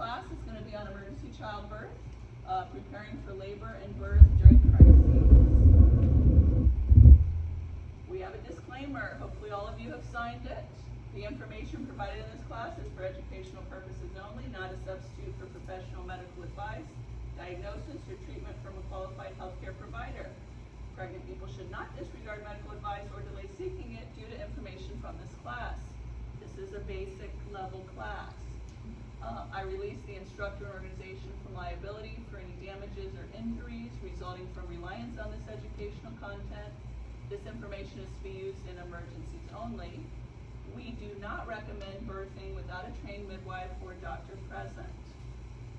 class is going to be on emergency childbirth, preparing for labor and birth during crises. We have a disclaimer. Hopefully all of you have signed it. The information provided in this class is for educational purposes only, not a substitute for professional medical advice, diagnosis, or treatment from a qualified healthcare provider. Pregnant people should not disregard medical advice or delay seeking it due to information from this class. This is a basic level class. I release the instructor and organization from liability for any damages or injuries resulting from reliance on this educational content. This information is to be used in emergencies only. We do not recommend birthing without a trained midwife or doctor present.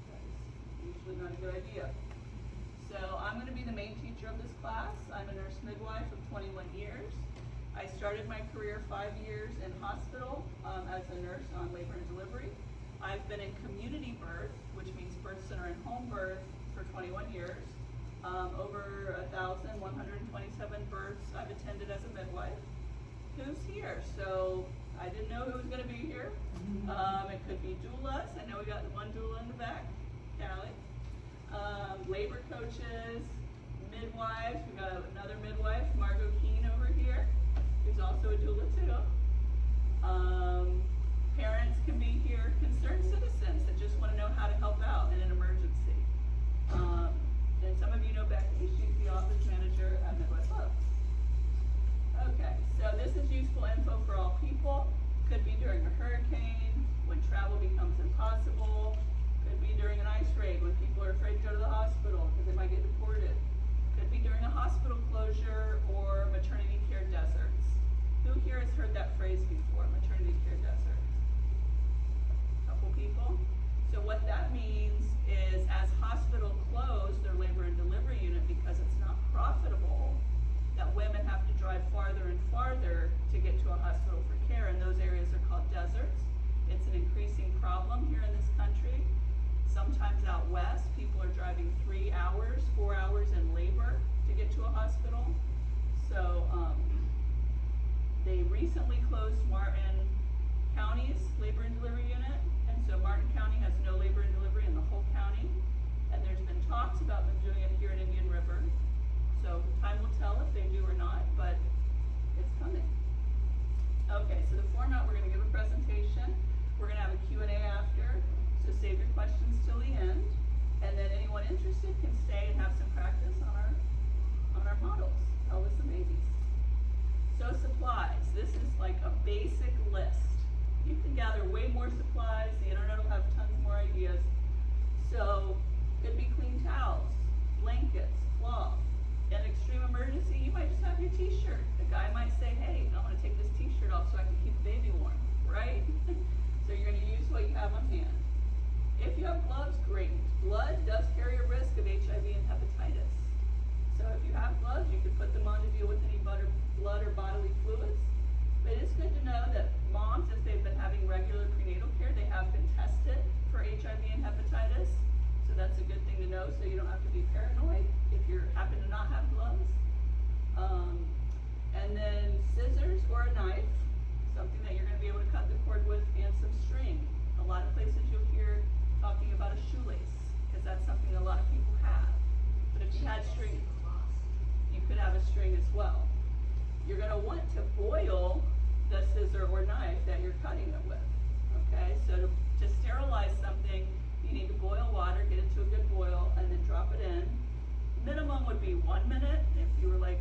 That is usually not a good idea. So I'm going to be the main teacher of this class. I'm a nurse midwife of 21 years. I started my career 5 years in hospital as a nurse on labor and delivery. I've been in community birth, which means birth center and home birth, for 21 years. Over 1,127 births I've attended as a midwife. Who's here? So I didn't know who was going to be here. It could be doulas. I know we got one doula in the back, Callie. Labor coaches, midwives. We got another midwife, Margot Keene over here, who's also a doula too. Parents can be here, concerned citizens that just want to know how to help out in an emergency. And some of you know Becky, she's the office manager at Midwife Love. Okay, so this is useful info for all people. Could be during a hurricane, when travel becomes impossible. Could be during an ice raid, when people are afraid to go to the hospital because they might get deported. Could be during a hospital closure or maternity care deserts. Who here has heard that phrase before, maternity care desert? Couple people. So what that means is as hospitals close their labor and delivery unit because it's not profitable, that women have to drive farther and farther to get to a hospital for care, and those areas are called deserts. It's an increasing problem here in this country. Sometimes out west, people are driving 3 hours, 4 hours in labor to get to a hospital. So they recently closed Martin County's labor and delivery unit, and so Martin County has no labor and delivery in the whole county, and there's been talks about them doing it here in Indian River. So time will tell if they do or not, but it's coming. Okay, so the format, we're going to give a presentation. We're going to have a Q&A after, so save your questions till the end. And then anyone interested can stay and have some practice on our models, pelvis and babies. So supplies, this is like a basic list. You can gather way more supplies. The internet will have tons more ideas. So could be clean towels, blankets, cloth. In an extreme emergency, you might just have your t-shirt. The guy might say, hey, I want to take this t-shirt off so I can keep the baby warm, right? So you're going to use what you have on hand. If you have gloves, great. Blood does carry a risk of HIV and hepatitis. So if you have gloves, you can put them on to deal with any blood or bodily fluids. But it's good to know that moms, if they've been having regular prenatal care, they have been tested for HIV and hepatitis. So that's a good thing to know, so you don't have to be paranoid if you happen to not have gloves. And then scissors or a knife, something that you're going to be able to cut the cord with, and some string. A lot of places you'll hear talking about a shoelace, because that's something a lot of people have. But if you had string, you could have a string as well. You're going to want to boil the scissor or knife that you're cutting it with. Okay, so to sterilize something, you need to boil water, get it to a good boil, and then drop it in. Minimum would be 1 minute if you were like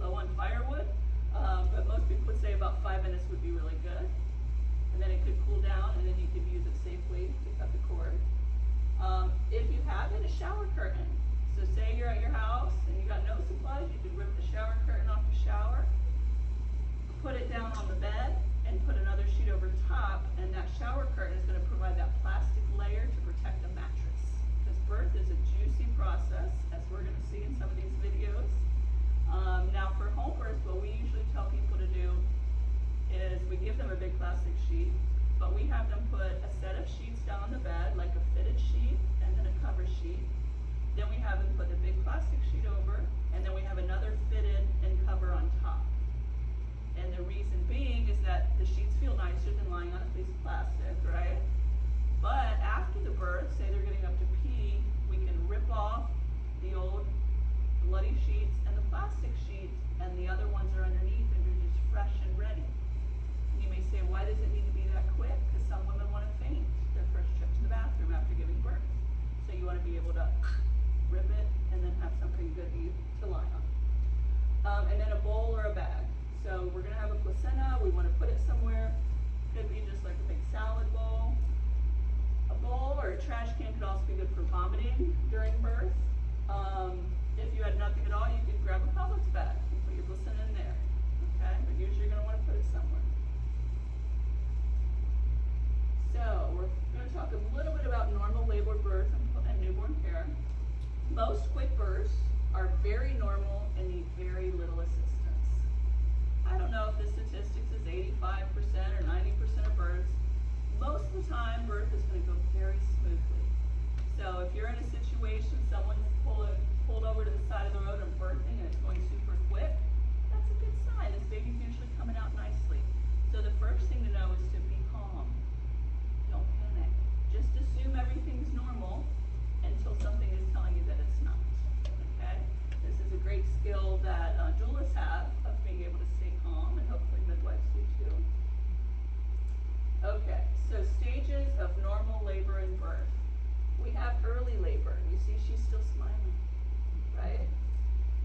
low on firewood, but most people would say about 5 minutes would be really good. And then it could cool down, and then you could use it safely to cut the cord. If you have it, a shower curtain. So say you're at your house and you got no supplies, you could rip the shower curtain off the shower, put it down on the bed, and put another sheet over top, and that shower curtain is going to provide that plastic layer to protect the mattress. Because birth is a juicy process, as we're going to see in some of these videos. Now for home birth, what we usually tell people to do is we give them a big plastic sheet, but we have them put a set of sheets down on the bed, like a fitted sheet, and then a cover sheet. Then we have them put a big plastic sheet over, and then we have another fitted and cover on top. And the reason being is that the sheets feel nicer than lying on a piece of plastic, right? But after the birth, placenta, we want to put it somewhere. Could be just like a big salad bowl. A bowl or a trash can could also be good for vomiting during birth. If you had nothing at all, you could grab a Publix bag and put your placenta in there. Okay, but usually you're going to want to put it somewhere. So we're going to talk a little bit about normal labor, birth, and newborn care. Most quick births are very normal and need very little assistance. I don't know if the statistics is 85% or 90% of births. Most of the time, birth is going to go very smoothly. So if you're in a situation, someone's pulled over to the side of the road and birthing and it's going super quick, that's a good sign. This baby's usually coming out nicely. So the first thing to know is to be calm. Don't panic. Just assume everything's normal until something is telling you that it's not. Okay? This is a great skill that doulas have of being able to stay calm, and hopefully midwives do too. Okay, so stages of normal labor and birth. We have early labor. You see she's still smiling, right?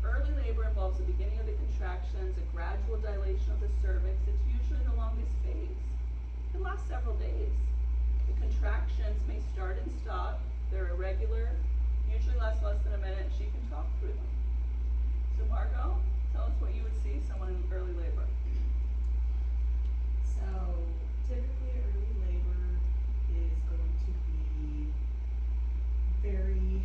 Early labor involves the beginning of the contractions, a gradual dilation of the cervix. It's usually the longest phase. It can last several days. The contractions may start and stop. They're irregular, usually last less than a minute. She can talk through them. So Margot, tell us what you would see someone in early labor. So typically early labor is going to be very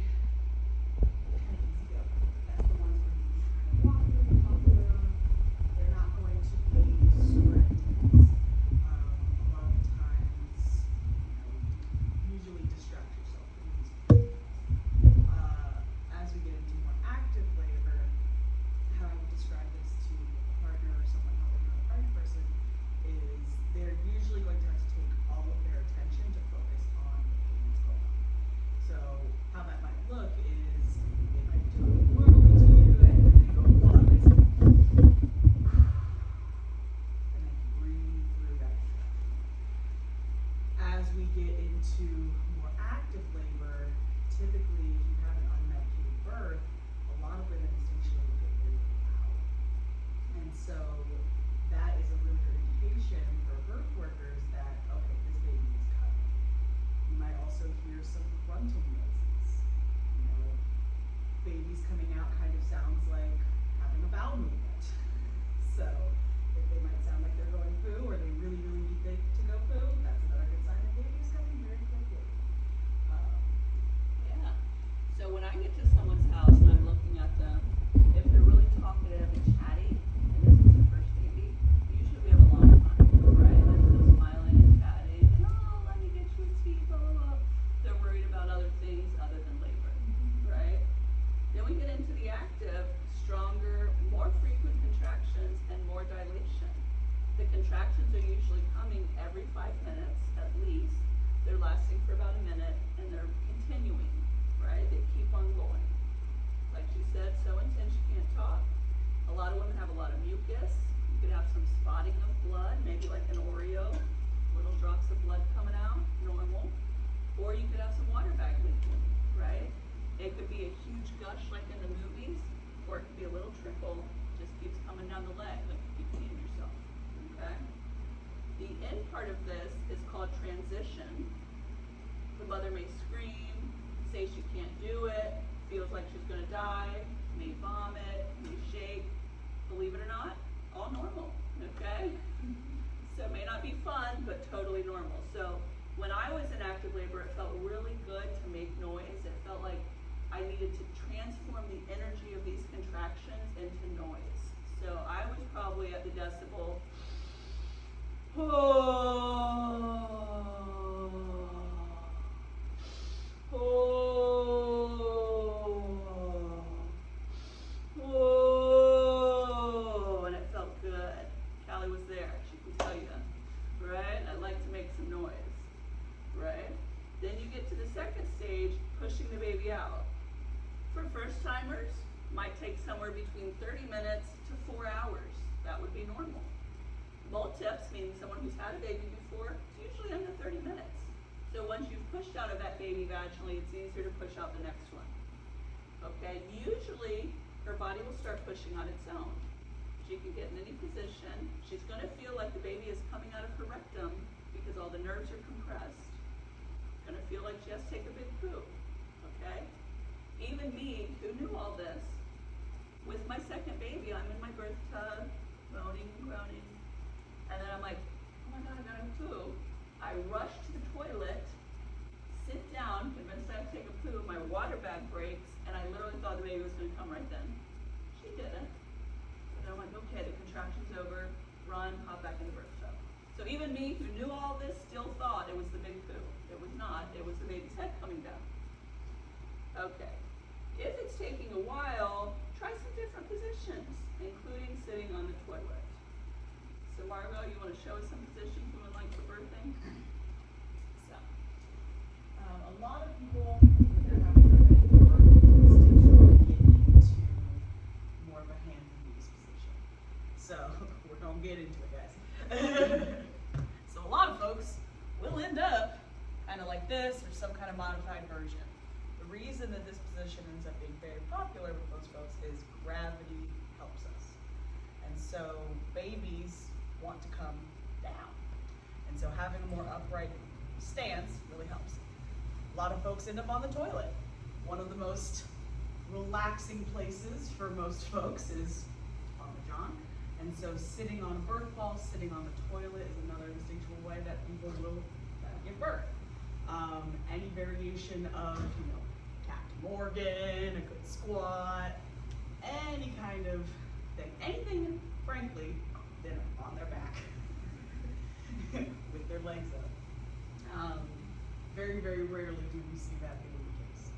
kind of easy go. That's the ones where you can kind of walk through, talk through them. They're not going to be super intense. A lot of the times, usually distract yourself from these things. As we get into more active labor, how I would describe this to a partner or someone helping another pregnant person is they're usually going to have to take all of their attention to focus on the pain that's going on. So how that might look is they might be doing it normally to you, and then they go, hold on, wait a second. And then breathe through that contraction. As we get into more active labor, typically if you have an unmedicated birth, a lot of women instinctually will get really loud. And so that is a really good indication for birth workers that, okay, this baby is coming. You might also hear some grunting noises. Babies coming out kind of sounds like having a bowel movement. So if they might sound like they're going poo, or they really, really need to go poo, that's another good sign that baby is coming very quickly. Yeah. So when I get to someone's house and I'm looking at them, if they're really talkative and chatty, and this is their first baby, usually we have a long time, right? They're still smiling and chatting, and oh, let me get you a tea, blah, blah, blah. They're worried about other things other than labor, right? Then we get into the active, stronger, more frequent contractions and more dilation. The contractions are usually coming every 5 minutes at least. They're lasting for about a minute and they're continuing, right? They keep on going. Like she said, so intense you can't talk. A lot of women have a lot of mucus. You could have some spotting of blood, maybe like an Oreo, little drops of blood coming out, normal. Or you could have some water bag leaking, right? It could be a huge gush like in the movies, or it could be a little trickle, just keeps coming down the leg, like you keep peeing yourself, okay? The end part of this is called transition. The mother may scream, say she can't do it, feels like she's gonna die, may vomit, may shake. Believe it or not, all normal, okay? So it may not be fun, but totally normal. So when I was in active labor, it felt really good to make noise. It felt like I needed to transform the energy of these contractions into noise. So I was probably at the decibel, and it felt good. Callie was there, she can tell you, right? I like to make some noise, right? Then you get to the second stage, pushing the baby out. For first timers, might take somewhere between 30 minutes to 4 hours. That would be normal. Multips, meaning someone who's had a baby before, it's usually under 30 minutes. So once you've pushed out of that baby vaginally, it's easier to push out the next one. Okay, usually her body will start pushing on its own. She can get in any position. She's going to feel like the baby is coming out of her rectum because all the nerves are compressed. Going to feel like she has to take a big poo. Okay? Even me, who knew all this, with my second baby, I'm in my birth tub, moaning and groaning, and then I'm like, oh my God, I gotta poo. I rush to the toilet, sit down, convinced I have to take a poo, my water bag breaks, and I literally thought the baby was gonna come right then. She didn't. But I'm like, okay, the contraction's over, run, hop back in the birth tub. So even me, who knew all this, still thought it was the big poo. It was not, it was the baby's head coming down. Okay. If it's taking a while, try some different positions, including sitting on the toilet. So Margot, you want to show us some positions women like for birthing? So, a lot of people, when they're having their birth, instinctually get into more of a hands and knees position. So, we're gonna get into it, guys. So a lot of folks will end up kind of like this or some kind of modified version. The reason that this position ends up being very popular with most folks is gravity helps us. And so babies want to come down. And so having a more upright stance really helps. A lot of folks end up on the toilet. One of the most relaxing places for most folks is on the john. And so sitting on a birth ball, sitting on the toilet is another instinctual way that people will give birth. Any variation of, Captain Morgan, a good squat, any kind of thing, anything, frankly, they're on their back with their legs up. Very, very rarely do we see that being the case.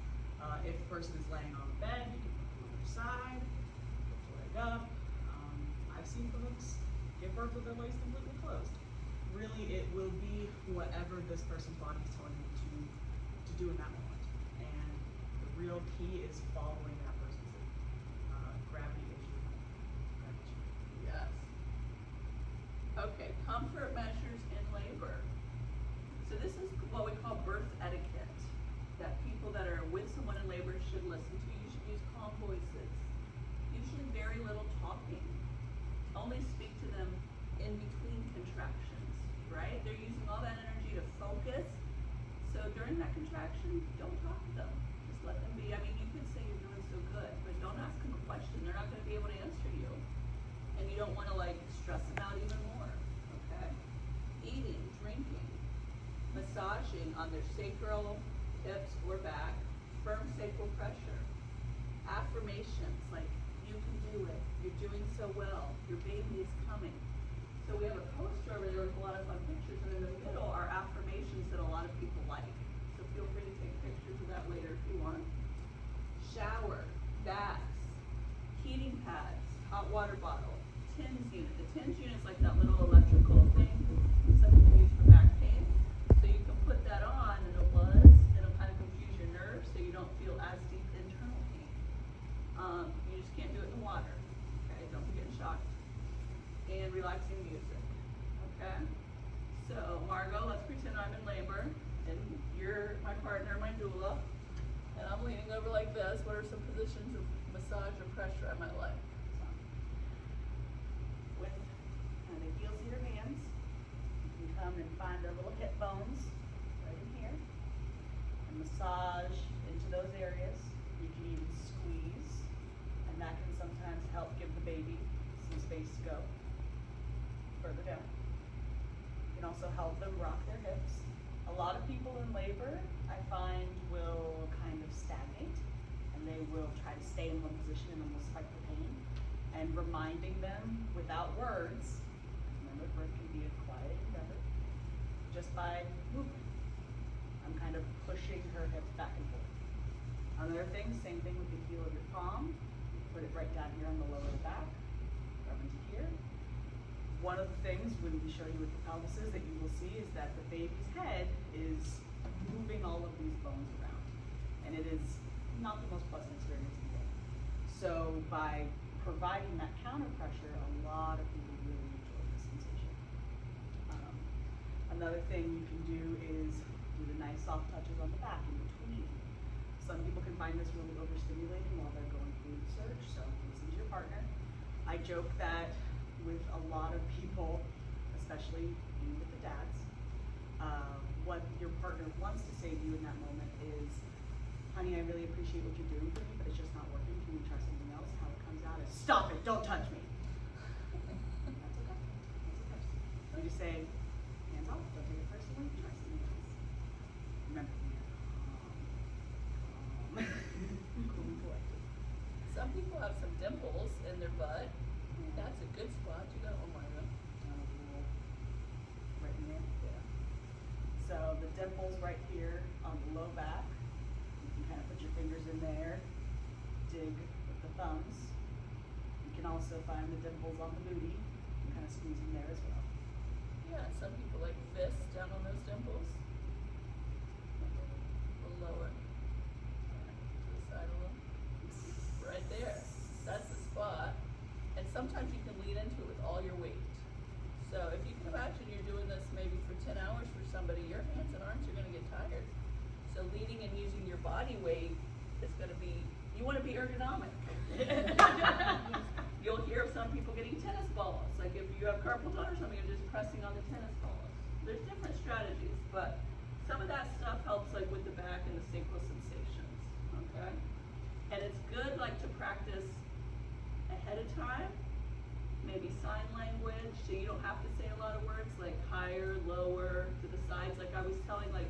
If the person is laying on the bed, you can put them on their side, lift the leg up. I've seen folks give birth with their legs completely closed. Really, it will be whatever this person's body is telling them to do in that moment. And the real key is following that person's lead. Gravity is your gravity. Yes. Okay, comfort measures in labor. So this is what we call birth etiquette, that people that are with someone in labor should listen to. You should use calm voices. Usually very little talking. Only speak to them in between contractions, right? They're using all that energy to focus. So during that contraction, don't talk to them. Just let them be. I mean, you could say you're doing so good, but don't ask them a question. They're not going to be able to answer you. And you don't want to stress them out even more, okay? Eating, drinking, massaging on their sacral, hips, or back, firm sacral pressure. Affirmations like, you can do it, you're doing so well, your baby is coming. So we have a poster over there with a lot of fun pictures, and in the middle are affirmations that a lot of people like. So feel free to take pictures of that later if you want. Shower, baths, heating pads, hot water bottle, TINS unit. The TINS unit is like that little electrical thing some people use for back pain. So you can put that on and it'll buzz, it'll kind of confuse your nerves so you don't feel as deep internal pain. You just can't do it in water, okay? Don't be getting shocked. And relaxing music, okay? So Margot, let's pretend I'm in labor and you're my partner, my doula, and I'm leaning over like this. What are some positions of massage or pressure I might like? With kind of the heels of your hands, you can come and find the little hip bones right in here and massage into those areas. You can even squeeze, and that can sometimes help give the baby some space to go further down. You can also help them rock their hips. A lot of people in labor, I find, will kind of stagnate, and they will try to stay in one position and almost fight the pain. And reminding them without words, remember birth can be a quiet endeavor, just by movement. I'm kind of pushing her hips back and forth. Another thing, same thing with the heel of your palm. You put it right down here on the lower of the back, rub into here. One of the things when we show you with the pelvises that you will see is that the baby's head is moving all of these bones around. And it is not the most pleasant experience in the world. So by providing that counter pressure, a lot of people really enjoy the sensation. Another thing you can do is do the nice soft touches on the back in between. Some people can find this really overstimulating while they're going through the surge, so listen to your partner. I joke that with a lot of people, especially with the dads, what your partner wants to say to you in that moment is, honey, I really appreciate what you're doing for me, but it's just not working. Can we try something else? How it comes out is, stop it, don't touch me. That's okay. That's okay. You just say, hands off, don't take it personally, try something else. Remember, we are calm. Cool and collected. Some people have some dimples in their butt. That's a good spot. You got one, Margo. Right in there? Yeah. So the dimples right here on the low back, you can kind of put your fingers in there, dig with the thumbs. You can also find the dimples on the booty and kind of squeeze in there as well. Yeah, some people like fists down on those dimples. A little lower. To the side a little. Right there. That's the spot. And sometimes you can lean into it with all your weight. So if you can imagine you're doing this maybe for 10 hours for somebody, your hands and arms are going to get tired. So leaning and using your body weight is going to be, you want to be ergonomic. You'll hear of some people getting tennis balls. Like if you have carpal tunnel or something, you're just pressing on the tennis balls. There's different strategies, but some of that stuff helps like with the back and the sacral sensations, okay? And it's good like to practice ahead of time, maybe sign language, so you don't have to say a lot of words like higher, lower, to the sides. Like I was telling like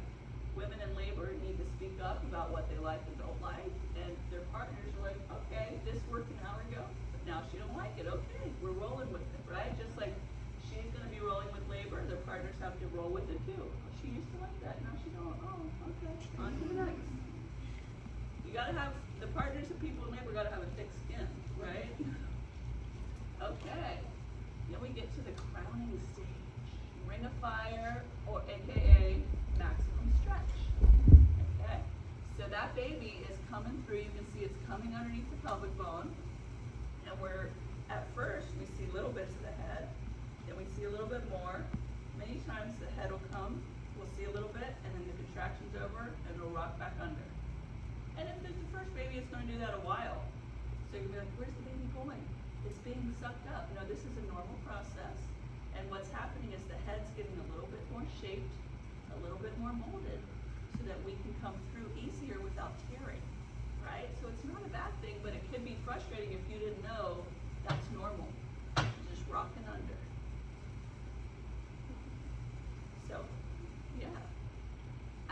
women in labor need to speak up about what they like and don't like, and their partners are like, okay, this worked an hour ago, but now she don't like it. Okay, we're rolling with it, right? Just like she's gonna be rolling with labor, their partners have to roll with it too. Oh, she used to like that, now she don't. Oh, okay, on to the next. You gotta have, the partners of people in labor gotta have a thick skin, right? Okay, then we get to the crowning stage. Ring of fire, or AKA maximum stretch. Okay, so that baby is coming through. You can see it's coming underneath the pelvic bone. And we're, at first, we see little bits of the head. Then we see a little bit more. Many times the head will come, we'll see a little bit, and then the contraction's over, and it'll rock back under. And if it's the first baby, it's going to do that a while. So you're going to be like, where's the baby going? It's being sucked up. No, this is a normal process. And what's happening is the head's getting a little bit more shaped, a little bit more molded, so that we can come through easier without tearing, right? So it's not a bad thing, but it could be frustrating if you didn't know that's normal. Just rocking under. So, yeah.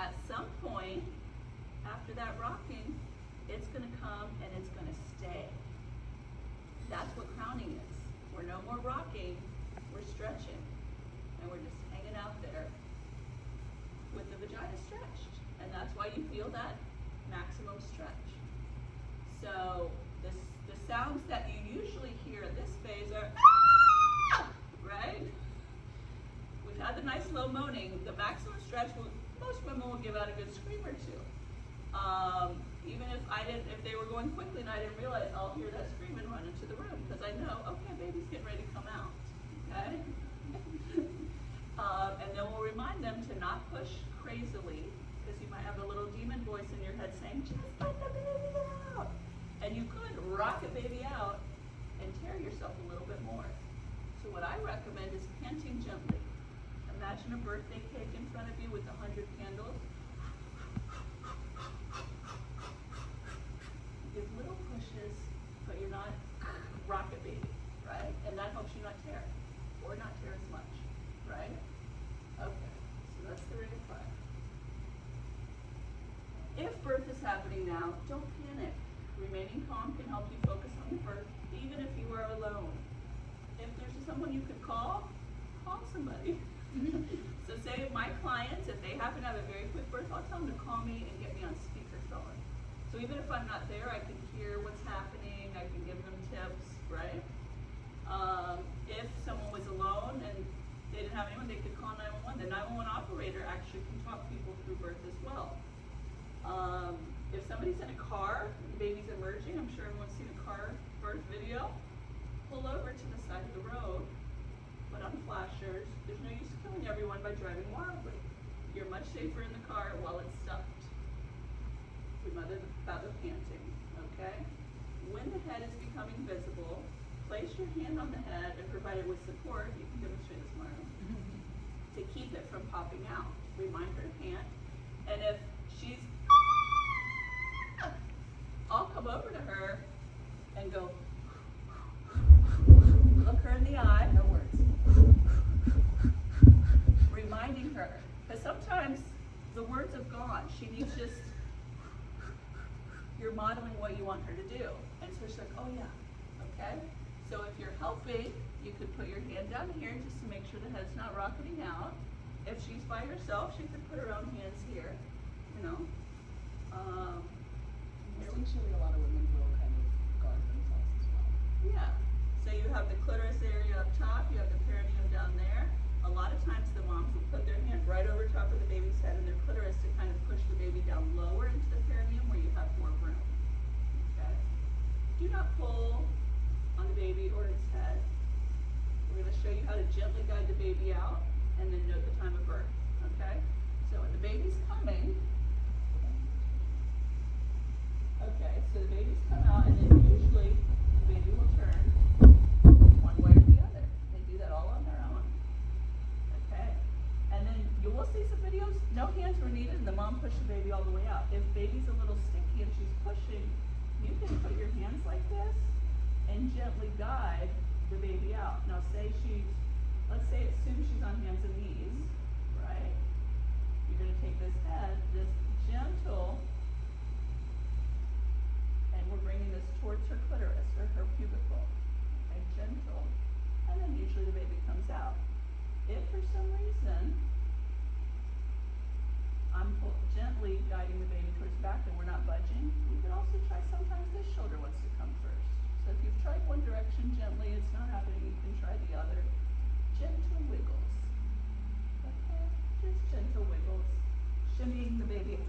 At some point, after that rocking, it's going to come and it's going to stay. That's what crowning is. We're no more rocking, we're stretching. And we're just hanging out there with the vagina stretched. And that's why you feel that maximum stretch. So the sounds that you usually hear in this phase are, ah! Right? We've had the nice low moaning. The maximum stretch, most women will give out a good scream or two. Even if they were going quickly and I didn't realize, I'll hear that scream and run into the room because I know, okay, baby's getting ready to come out, okay? And then we'll remind them to not push crazily because you might have a little demon voice in your head saying, just let the baby out. And you could rock a baby out and tear yourself a little bit more. So what I recommend is panting gently. Imagine a birthday cake in front of you with 100 candles. Give little pushes, but you're not rocket baby, right? And that helps you not tear, or not tear as much, right? Okay, so that's the ring of fire. If birth is happening now, don't panic. Remaining calm can help you focus on the birth, even if you are alone. If there's someone you could call somebody. So say my clients, if they happen to have a very quick birth, I'll tell them to call me and get me on speakerphone. So even if I'm not there, I can hear what's happening, I can give them tips, right? If someone was alone and they didn't have anyone, they could call 911. The 911 operator actually can talk people through birth as well. If somebody's in a car, the baby's emerging, I'm sure everyone's seen a car birth video, pull over to the side of the road, put on flashers. There's no use killing everyone by driving wildly. You're much safer in the car while it's stuck. About the panting, okay? When the head is becoming visible, place your hand on the head and provide it with support. You can demonstrate this, Mara, to keep it from popping out. Remind her to pant. And if she's, I'll come over to her and go, look her in the eye. No words. Reminding her. Because sometimes the words have gone. She needs just, you're modeling what you want her to do. And so she's like, oh yeah, okay. So if you're helping, you could put your hand down here just to make sure the head's not rocketing out. If she's by herself, she could put her own hands here, you know. Instinctually, a lot of women will kind of guard themselves as well. Yeah. So you have the clitoris area up top, you have the perineum down there. A lot of times the moms will put their hand right over top of the baby's head and their clitoris to kind of push the baby down lower into the perineum where you have more room. Okay? Do not pull on the baby or its head. We're going to show you how to gently guide the baby out and then note the time of birth. Okay? So when the baby's coming, okay, so the babies come out and then usually the baby will turn one way or the other. They do that all on their own. Okay. And then you will see some videos, no hands were needed and the mom pushed the baby all the way out. If baby's a little sticky and she's pushing, you can put your hands like this and gently guide the baby out. Now say let's say assume she's on hands and knees, right? You're gonna take this head, this gentle, and we're bringing this towards her clitoris or her pubicle. Okay, gentle. And then usually the baby comes out. If for some reason I'm gently guiding the baby towards back and we're not budging, we could also try sometimes this shoulder wants to come first. So if you've tried one direction gently, it's not happening, you can try the other. Gentle wiggles. Okay? Just gentle wiggles. Shimmying the baby.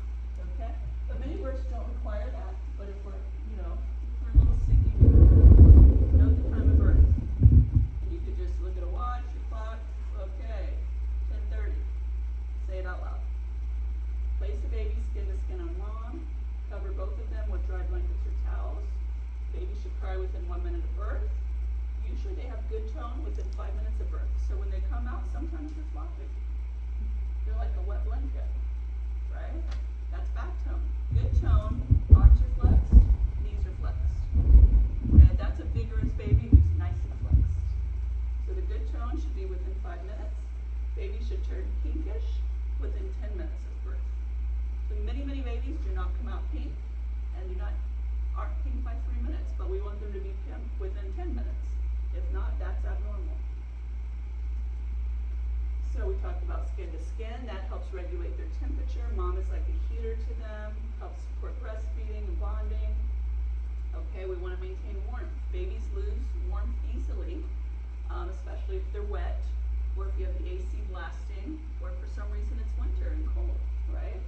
Okay? But many births don't require that. But if we're, if we're a little sticky, note the time of birth. And you could just look at a watch, your clock. Okay, 10:30. Say it out loud. Place the baby skin to skin on mom. Cover both of them with dry blankets or towels. Baby should cry within 1 minute of birth. Usually they have good tone within 5 minutes of birth. So when they come out, sometimes they're flopping. They're like a wet blanket, right? That's back tone. Good tone, arms are flexed, knees are flexed. And that's a vigorous baby who's nice and flexed. So the good tone should be within 5 minutes. Baby should turn pinkish within 10 minutes of birth. So many babies do not come out pink and aren't pink by 3 minutes, but we want them to be pink within 10 minutes. If not, that's abnormal. So we talked about skin to skin. That helps regulate their temperature. Mom is like a heater to them, helps support breastfeeding and bonding. Okay, we want to maintain warmth. Babies lose warmth easily, especially if they're wet, or if you have the AC blasting, or for some reason it's winter and cold, right?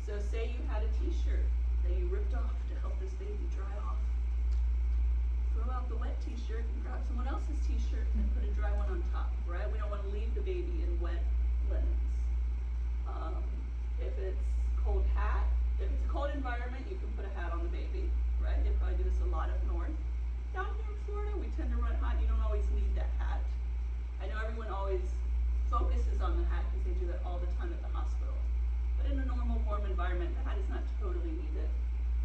So say you had a t-shirt that you ripped off to help this baby dry off. Throw out the wet t-shirt and grab someone else's t-shirt and put a dry one on top, right? We don't want to leave the baby in wet linens. If it's cold hat, if it's a cold environment, you can put a hat on the baby, right? They probably do this a lot up north. Down here in Florida, we tend to run hot. You don't always need that hat. I know everyone always focuses on the hat because they do that all the time at the hospital. But in a normal, warm environment, the hat is not totally needed.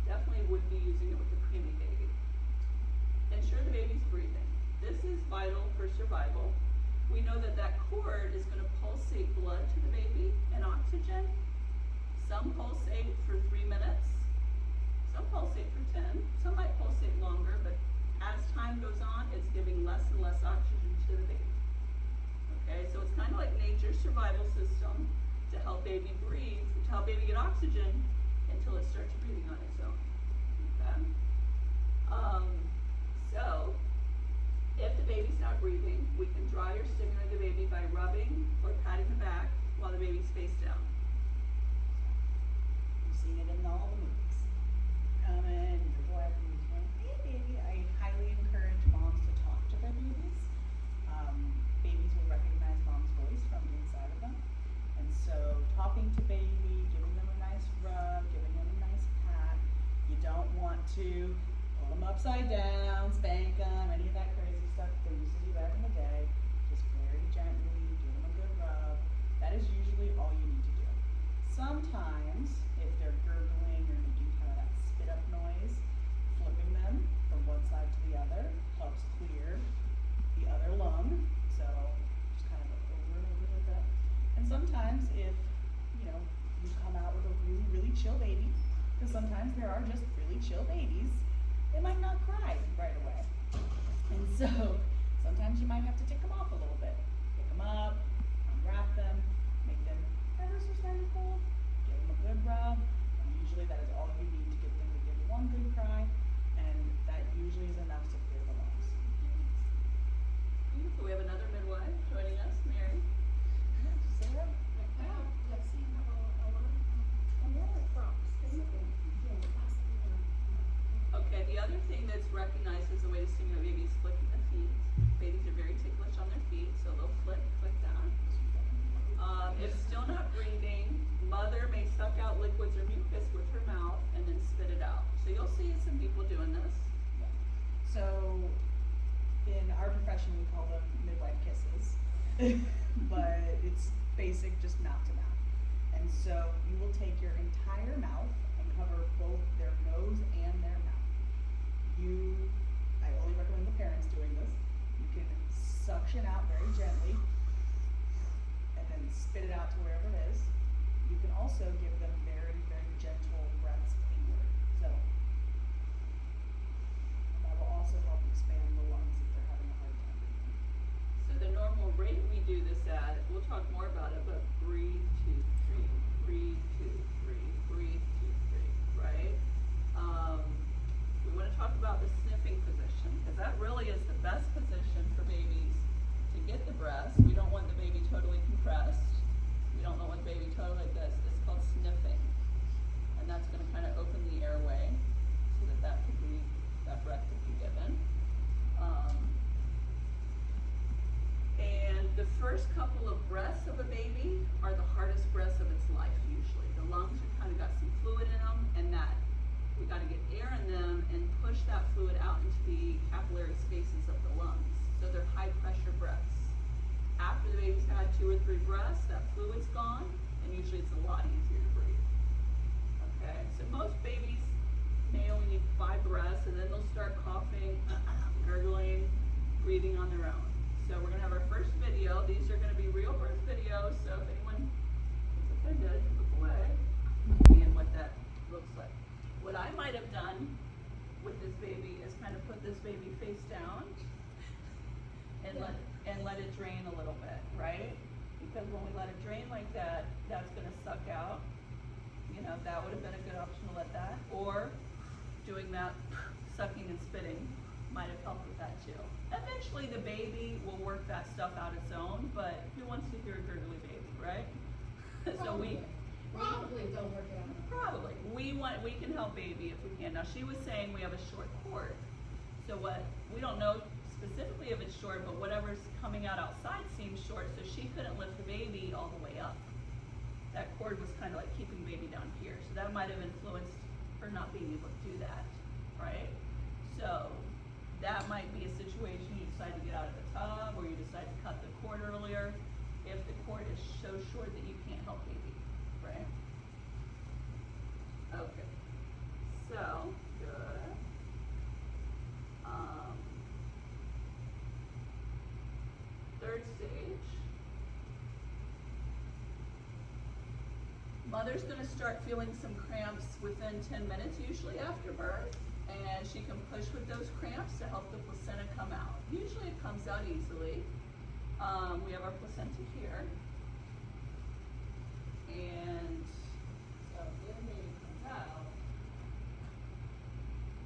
Definitely would be using it with a preemie baby. Ensure the baby's breathing. This is vital for survival. We know that cord is going to pulsate blood to the baby and oxygen. Some pulsate for 3 minutes. Some pulsate for 10. Some might pulsate longer, but as time goes on, it's giving less and less oxygen to the baby. Okay, so it's kind of like nature's survival system to help baby breathe, to help baby get oxygen until it starts breathing on its own. Okay? So, if the baby's not breathing, we can dry or stimulate the baby by rubbing or patting the back while the baby's face down. You've seen it in all the movies. Come in, your boy, hey baby. I highly encourage moms to talk to their babies. Babies will recognize mom's voice from inside of them. And so talking to baby, giving them a nice rub, giving them a nice pat. You don't want to pull them up upside down, spank them, any of that crazy stuff they used to do back in the day. Just very gently, give them a good rub. That is usually all you need to do. Sometimes, if they're gurgling or making kind of that spit up noise, flipping them from one side to the other helps clear the other lung. So just kind of over and over like that. And sometimes if, you know, you come out with a really, really chill baby, because sometimes there are just really chill babies, they might not cry right away. And so sometimes you might have to tick them off a little bit. Pick them up, unwrap them, make them ever so slightly cold, give them a good rub, and usually that is all you need to get them to give one good cry, and that usually is enough to clear the lungs. Beautiful. We have another midwife joining us, Mary. Sarah? Okay, the other thing that's recognized as a way to stimulate babies is flicking the feet. Babies are very ticklish on their feet, so they'll flick like that. If still not breathing, mother may suck out liquids or mucus with her mouth and then spit it out. So you'll see some people doing this. So, in our profession, we call them midwife kisses, but it's basic, just mouth to mouth. And so, you will take your entire mouth and cover both their nose and their mouth. I only recommend the parents doing this. You can suction out very gently, and then spit it out to wherever it is. You can also give them very, very gentle breaths inward. So, that will also help expand the lungs if they're having a hard time breathing. So the normal rate we do this at, we'll talk more about it, but breathe, 2, 3, breathe, 2, 3, breathe, 2, 3, right? We want to talk about the sniffing position, because that really is the best position for babies to get the breast. We don't want the baby totally compressed. We don't want the baby totally like this. It's called sniffing. And that's going to kind of open the airway so that that breath could be given. And the first couple of breaths of a baby are the hardest breaths of its life usually. The lungs are kind of got some fluid in them, and that we got to get air in them and push that fluid out into the capillary spaces of the lungs. So they're high pressure breaths. After the baby's had 2 or 3 breaths, that fluid's gone, and usually it's a lot easier to breathe. Okay, so most babies may only need 5 breaths, and then they'll start coughing, gurgling, breathing on their own. So we're gonna have our first video. These are gonna be real birth videos, so if anyone is offended, look away, and what that looks like. What I might have done with this baby is kind of put this baby face down and let it drain a little bit, right? Because when we let it drain like that, that's gonna suck out. You know, that would have been a good option to let that. Or doing that, sucking and spitting, might have helped with that too. Eventually the baby will work that stuff out its own, but who wants to hear a gurgly baby, right? So Probably don't work it out. Probably. We can help baby if we can. Now she was saying we have a short cord. So we don't know specifically if it's short, but whatever's coming out outside seems short, so she couldn't lift the baby all the way up. That cord was kind of like keeping baby down here. So that might have influenced her not being able to do that, right? So that might be a situation you decide to get out of the tub, or you decide to cut the cord earlier if the cord is so short that you can't help baby, right? Okay, so, good. Third stage. Mother's gonna start feeling some cramps within 10 minutes usually after birth, and she can push with those cramps to help the placenta come out. Usually it comes out easily. We have our placenta here. And so when the baby comes out,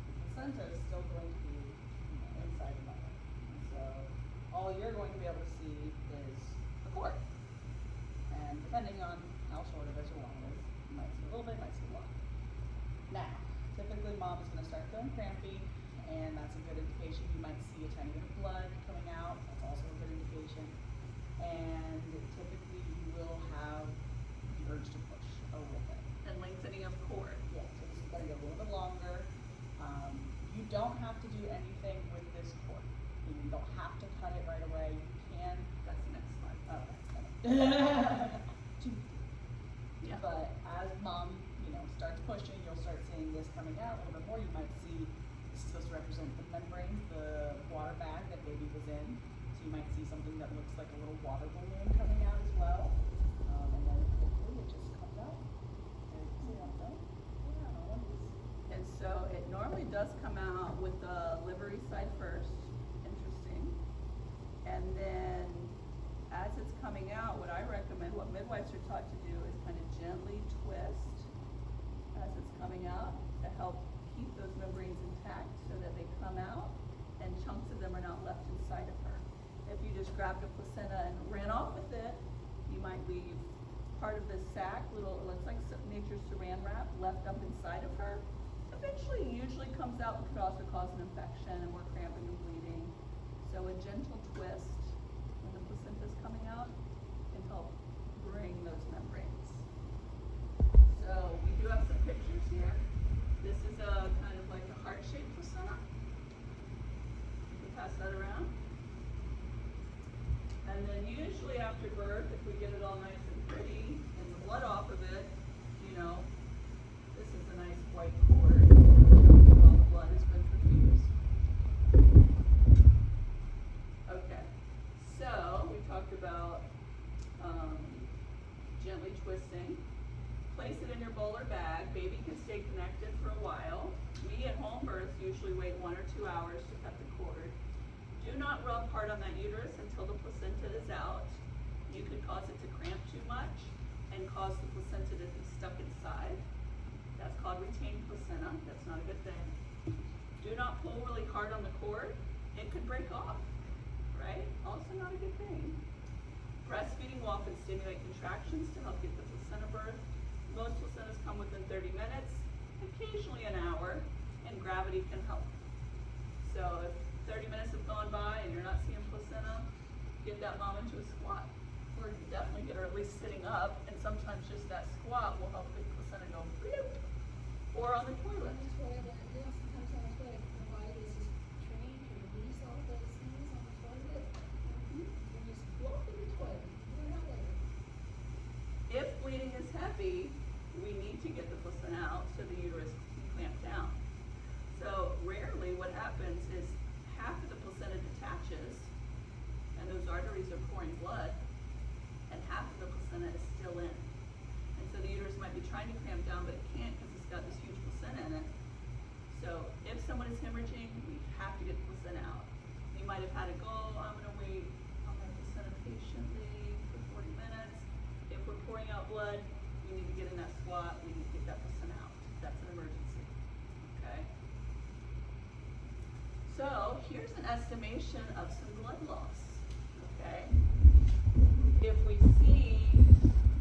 the placenta is still going to be inside the mother. And so all you're going to be able to see is the cord. And depending on how short it is or long it is, you might see a little bit, might see a lot. Now, typically mom is going to start feeling crampy, and that's a good indication. You might see a tiny bit of blood coming out. That's also a good indication. And typically you will have the urge to push a little bit. And lengthening of cord. Yeah, so this is going to get a little bit longer. You don't have to do anything with this cord. You don't have to cut it right away. You can. That's the next slide. Too Yeah. But as mom, starts pushing, you'll start seeing this coming out a little bit more. You might see this is supposed to represent the membranes, the water bag that baby was in. So you might see something that looks like a little water balloon coming out as well. And then hopefully it just comes out. And you don't know. Yeah, one is. And so it normally does come out with the livery side first. Interesting. And then as it's coming out, what I recommend, what midwives are taught to do is kind of gently twist as it's coming out to help keep those membranes intact so that they come out and chunks of them are not left inside of her. If you just grabbed a placenta and ran off with it, you might leave part of this sac, looks like nature's saran wrap, left up inside of her. Eventually, usually comes out, but could also cause an infection and more cramping and bleeding. So a gentle twist when the placenta's coming out can help bring those membranes. So we do have some pictures here. This is a kind of like a heart-shaped placenta. You can pass that around. And then usually after birth, if we get it all nice and pretty and the blood off of it, this is a nice white cord. All the blood has been perfused. Okay, so we talked about gently twisting. Place it in your bowl or bag. Baby can stay connected for a while. We at home births usually wait 1 or 2 hours to cut the cord. Do not rub hard on that uterus until the placenta is out. You could cause it to cramp too much and cause the placenta to be stuck inside. That's called retained placenta. That's not a good thing. Do not pull really hard on the cord. It could break off, right? Also not a good thing. Breastfeeding will often stimulate contractions to help get the placenta birth. Most placentas come within 30 minutes, occasionally an hour, and gravity can help. So if 30 minutes have gone by and you're not seeing placenta, get that mom into a squat. Or definitely get her at least sitting up, and sometimes just that squat will help the placenta go bloop, or on the toilet. Sometimes on the toilet, the body is just trained to release all those things on the toilet. And just flop in the toilet. Do it that way. If bleeding is heavy, we need to get the placenta out so the uterus can clamp down. So rarely what happens is half of the placenta detaches, and those arteries are pouring blood, and half of the placenta is still in. And so the uterus might be trying to clamp down, but it can't because it's got this huge placenta in it. So if someone is hemorrhaging, we have to get the placenta out. You might have had a goal, I'm gonna wait on my placenta patiently for 40 minutes. If we're pouring out blood, we need to get in that squat, we need to get that placenta out. That's an emergency, okay? So here's an estimation of some blood loss, okay? If we see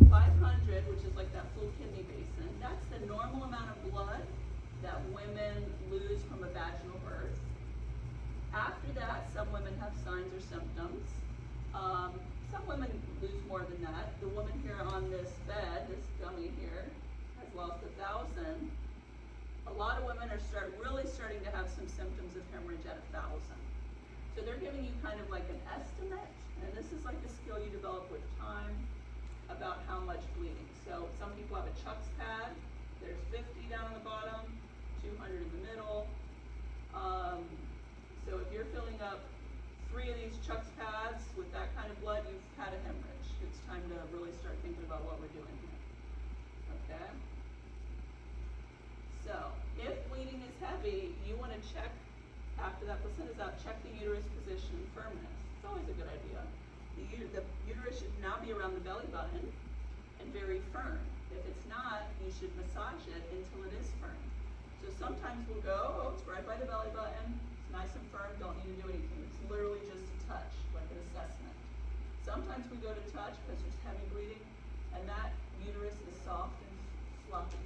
500, which is like that full kidney basin, that's the normal amount of blood that women lose from a vaginal birth. After that, some women have signs or symptoms. Some women lose more than that. The woman here on this bed, this dummy here, has lost 1,000. A lot of women are really starting to have some symptoms of hemorrhage at 1,000. So they're giving you kind of like an estimate, and this is like a skill you develop with time about how much bleeding. So some people have a Chuck's pad. There's 50 down on the bottom, 200 in the middle. So if you're filling up 3 of these Chuck's pads with that kind of blood, you've had a hemorrhage. It's time to really start thinking about what we're doing here. Okay? So if bleeding is heavy, you want to check, after that placenta's out, check the uterus position and firmness. It's always a good idea. The uterus should now be around the belly button and very firm. If it's not, you should massage it until it is firm. So sometimes we'll go, oh, it's right by the belly button, it's nice and firm, don't need to do anything. It's literally just a touch, like an assessment. Sometimes we go to touch because there's heavy bleeding, and that uterus is soft and fluffy.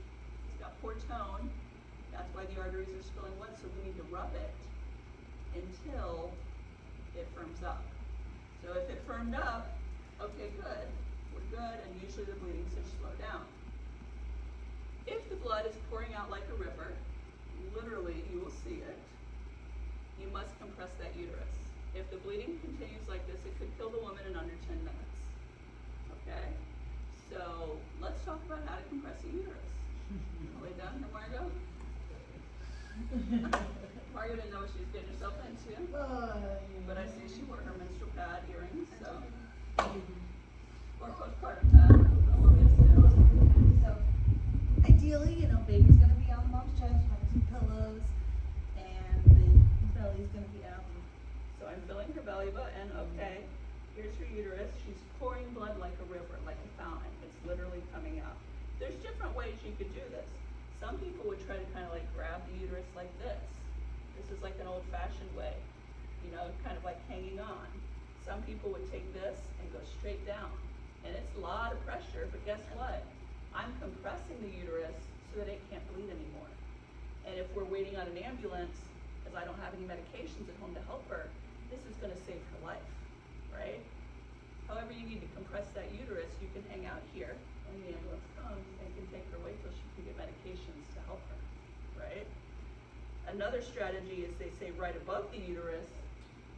It's got poor tone, that's why the arteries are spilling blood, so we need to rub it until it firms up. So if it firmed up, okay, good, we're good, and usually the bleeding should slow down. If the blood is pouring out like a river, literally you will see it, you must compress that uterus. If the bleeding continues like this, it could kill the woman in under 10 minutes. Okay? So let's talk about how to compress a uterus. Lay down here, Margo. Margo didn't know what she was getting herself into. But I see she wore her menstrual pad, earrings, so. Or postpartum pad. So ideally, baby's gonna be on mom's chest, having some pillows, and the belly's gonna be out. So I'm filling her belly button, okay. Here's her uterus. She's pouring blood like a river, like a fountain. It's literally coming out. There's different ways you could do this. Some people would try to kind of like grab the uterus like this. This is like an old-fashioned way, kind of like hanging on. Some people would take this and go straight down. And it's a lot of pressure, but guess what? I'm compressing the uterus so that it can't bleed anymore. And if we're waiting on an ambulance, because I don't have any medications at home to help her, this is gonna save her life, right? However, you need to compress that uterus, you can hang out here, and the ambulance comes and can take her away till she can get medications to help her, right? Another strategy is they say right above the uterus,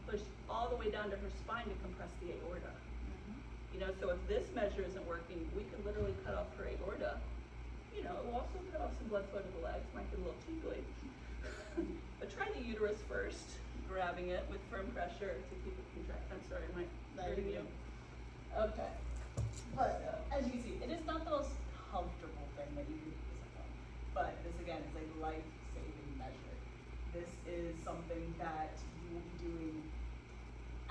push all the way down to her spine to compress the aorta. So if this measure isn't working, we can literally cut off her aorta. We'll also cut off some blood flow to the legs, might get a little tingly. But try the uterus first, grabbing it with firm pressure to keep it contracted. I'm sorry, am I hurting you? Okay. But as you see, it is not the most comfortable thing that you can do as a mom. But this again is a life-saving measure. This is something that you will be doing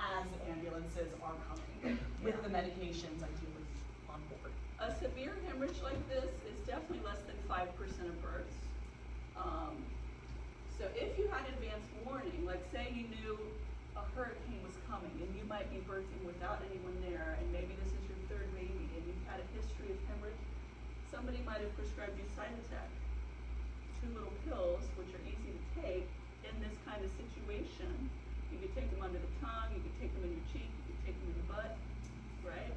as ambulances are coming with the medications ideally on board. A severe hemorrhage like this is definitely less than 5% of births. So if you had advance warning, like say you knew a hurricane was coming and you might be birthing without anyone there, and maybe this is your third baby and you've had a history of hemorrhage, somebody might have prescribed you Cytotec, 2 little pills, which are easy to take in this kind of situation. You could take them under the tongue, you could take them in your cheek, you could take them in the butt, right?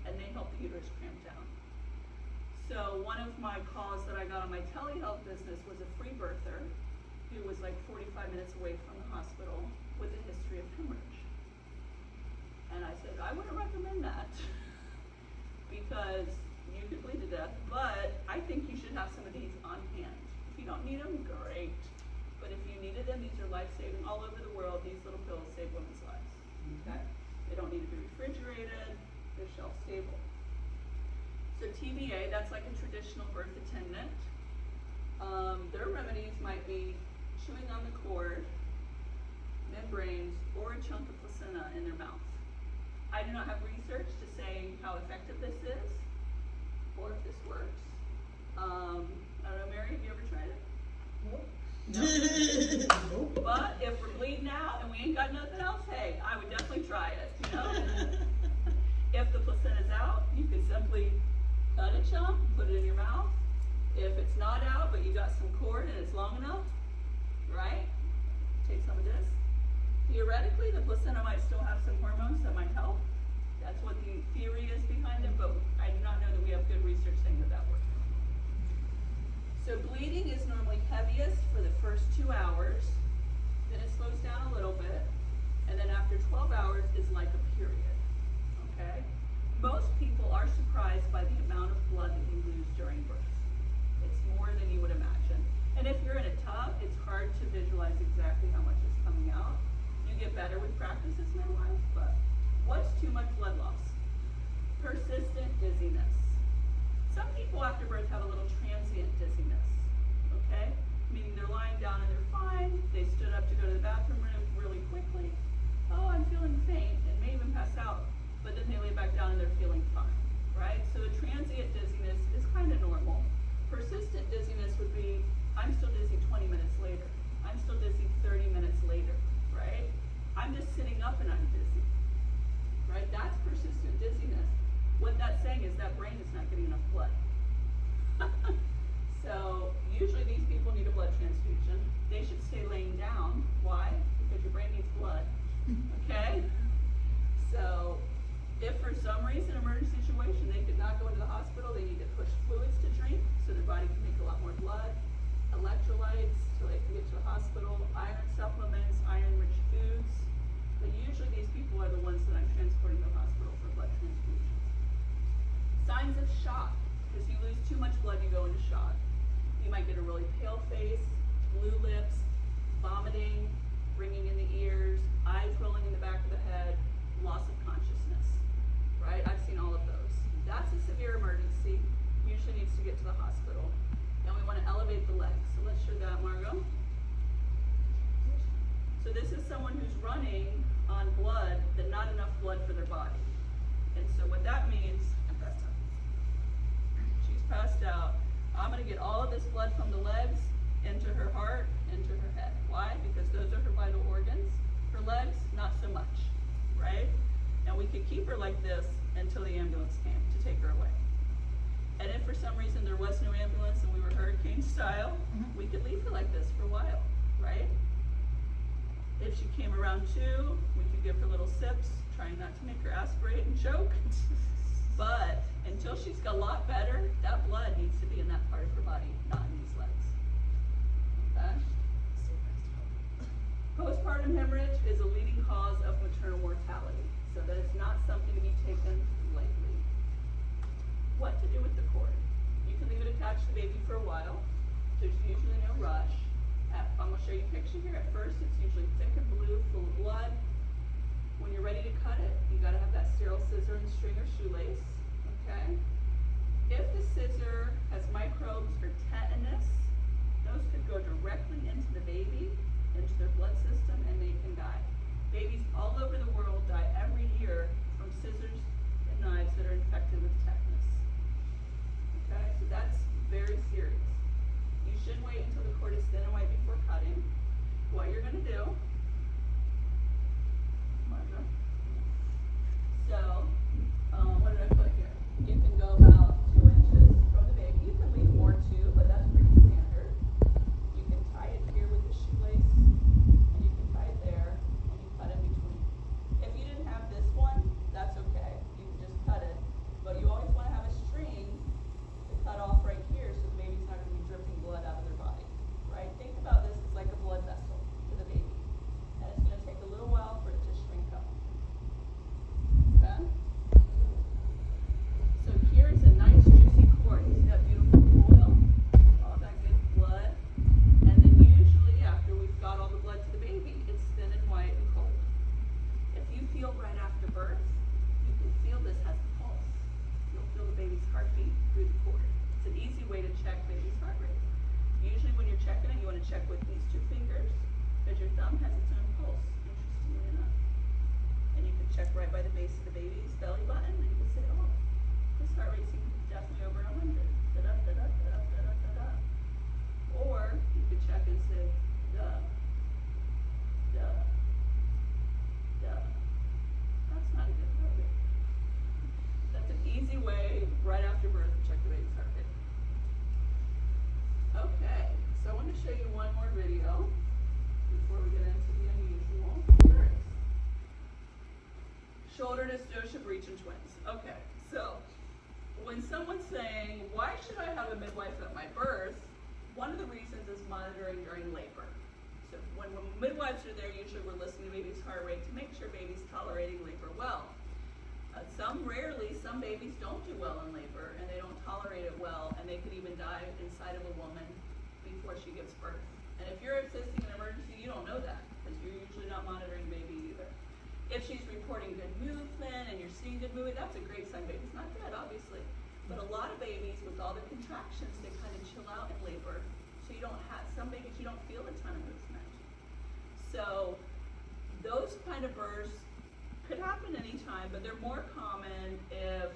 And they help the uterus cramp down. So one of my calls that I got on my telehealth business was a free birther who was like 45 minutes away from the hospital with a history of hemorrhage. And I said, I wouldn't recommend that because you could bleed to death, but I think you should have some of these on hand. If you don't need them, great. But if you needed them, these are life-saving. All over the world, these little pills save women's lives, okay? They don't need to be refrigerated, they're shelf-stable. So TBA, that's like a traditional birth attendant. Their remedies might be chewing on the cord, membranes, or a chunk of placenta in their mouth. I do not have research to say how effective this is, or if this works. I don't know, Mary, have you ever tried it? Nope. No. But if we're bleeding out and we ain't got nothing else, hey, I would definitely try it, If the placenta's out, you can simply cut a chunk, put it in your mouth. If it's not out, but you got some cord and it's long enough, right? Take some of this. Theoretically, the placenta might still have some hormones that might help. That's what the theory is behind it, but I do not know that we have good research saying that that works. So bleeding is normally heaviest for the first 2 hours, then it slows down a little bit, and then after 12 hours is like a period, okay? Most people are surprised by the amount of blood that you lose during birth. It's more than you would imagine. And if you're in a tub, it's hard to visualize exactly how much is coming out. You get better with practice as midwives, but what's too much blood loss? Persistent dizziness. Some people after birth have a little transient dizziness, okay? Meaning they're lying down and they're fine, they stood up to go to the bathroom really quickly. Oh, I'm feeling faint, and may even pass out, but then they lay back down and they're feeling fine, right? So the transient dizziness is kind of normal. Persistent dizziness would be, I'm still dizzy 20 minutes later. I'm still dizzy 30 minutes later, right? I'm just sitting up and I'm dizzy, right? That's persistent dizziness. What that's saying is that brain is not getting enough blood. So usually these people need a blood transfusion. They should stay laying down. Why? Because your brain needs blood, okay? So if for some reason, emergency situation, they could not go into the hospital, they need to push fluids to drink so their body can make a lot more blood, electrolytes so they can get to the hospital, iron supplements, iron usually these people are the ones that I'm transporting to the hospital for blood transfusions. Signs of shock, because you lose too much blood, you go into shock. You might get a really pale face, blue lips, vomiting, ringing in the ears, eyes rolling in the back of the head, loss of consciousness, right? I've seen all of those. That's a severe emergency, usually needs to get to the hospital. And we want to elevate the legs. So let's show that, Margot. So this is someone who's running on blood, but not enough blood for their body. And so what that means, I'm passed out. She's passed out. I'm going to get all of this blood from the legs into her heart, into her head. Why? Because those are her vital organs. Her legs, not so much, right? And we could keep her like this until the ambulance came to take her away. And if for some reason there was no ambulance and we were hurricane style, we could leave her like this for a while, right? If she came around too, we could give her little sips, trying not to make her aspirate and choke. But until she's got a lot better, that blood needs to be in that part of her body, not in these legs. Okay? Postpartum hemorrhage is a leading cause of maternal mortality, so that it's not something to be taken lightly. What to do with the cord? You can leave it attached to the baby for a while. There's usually no rush. I'm going to show you a picture here. At first, it's usually thick and blue, full of blood. When you're ready to cut it, you got to have that sterile scissor and string or shoelace. Okay? If the scissor has microbes or tetanus, those could go directly into the baby, into their blood system, and they can die. Babies all over the world die every year from scissors and knives that are infected with tetanus. Okay? So that's very serious. You should wait until the cord is thin and white before cutting. What you're going to do, Martha. So, what did I put here? You can go about 2 inches from the baby. You can leave more too, but that's pretty standard. You can tie it here with the shoelace, and you can tie it there, and you cut in between. If you didn't have this one, that's okay. You can just cut it. But you always want to have a string to cut off right here so the baby's not going to be dripping blood out of their body, right? Think about this as like a blood vessel to the baby. And it's going to take a little while for it to shrink up. Okay? So here is a nice juicy cord. You see that beautiful coil? All that good blood. And then usually after we've got all the blood to the baby, it's thin and white and cold. If you feel right after birth, you can feel this has a pulse. You'll feel the baby's heartbeat through the cord. It's an easy way to check baby's heart rate. Usually when you're checking it, you want to check with these 2 fingers, because your thumb has its own pulse, interestingly enough. And you can check right by the base of the baby's belly button, and you can say, oh, this heart rate seems definitely over 100. Da-da, da-da, da-da, da-da, da-da. Or you could check and say, duh, duh, duh. That's not a good heart rate. That's an easy way, right after birth, to check the baby's heart rate. Okay, so I want to show you one more video before we get into the unusual births. Shoulder dystocia breech in twins. Okay, so when someone's saying, why should I have a midwife at my birth? One of the reasons is monitoring during labor. So when midwives are there, usually we're listening to baby's heart rate to make sure baby's tolerating labor well. Some babies don't do well in labor and they don't tolerate it well, and they could even die inside of a woman before she gives birth. And if you're assisting an emergency, you don't know that because you're usually not monitoring baby either. If she's reporting good movement and you're seeing good movement, that's a great sign. Baby's not dead, obviously. But a lot of babies with all the contractions, they kind of chill out in labor. So you don't have, some babies you don't feel a ton of movement. So those kind of births could happen anytime, but they're more common if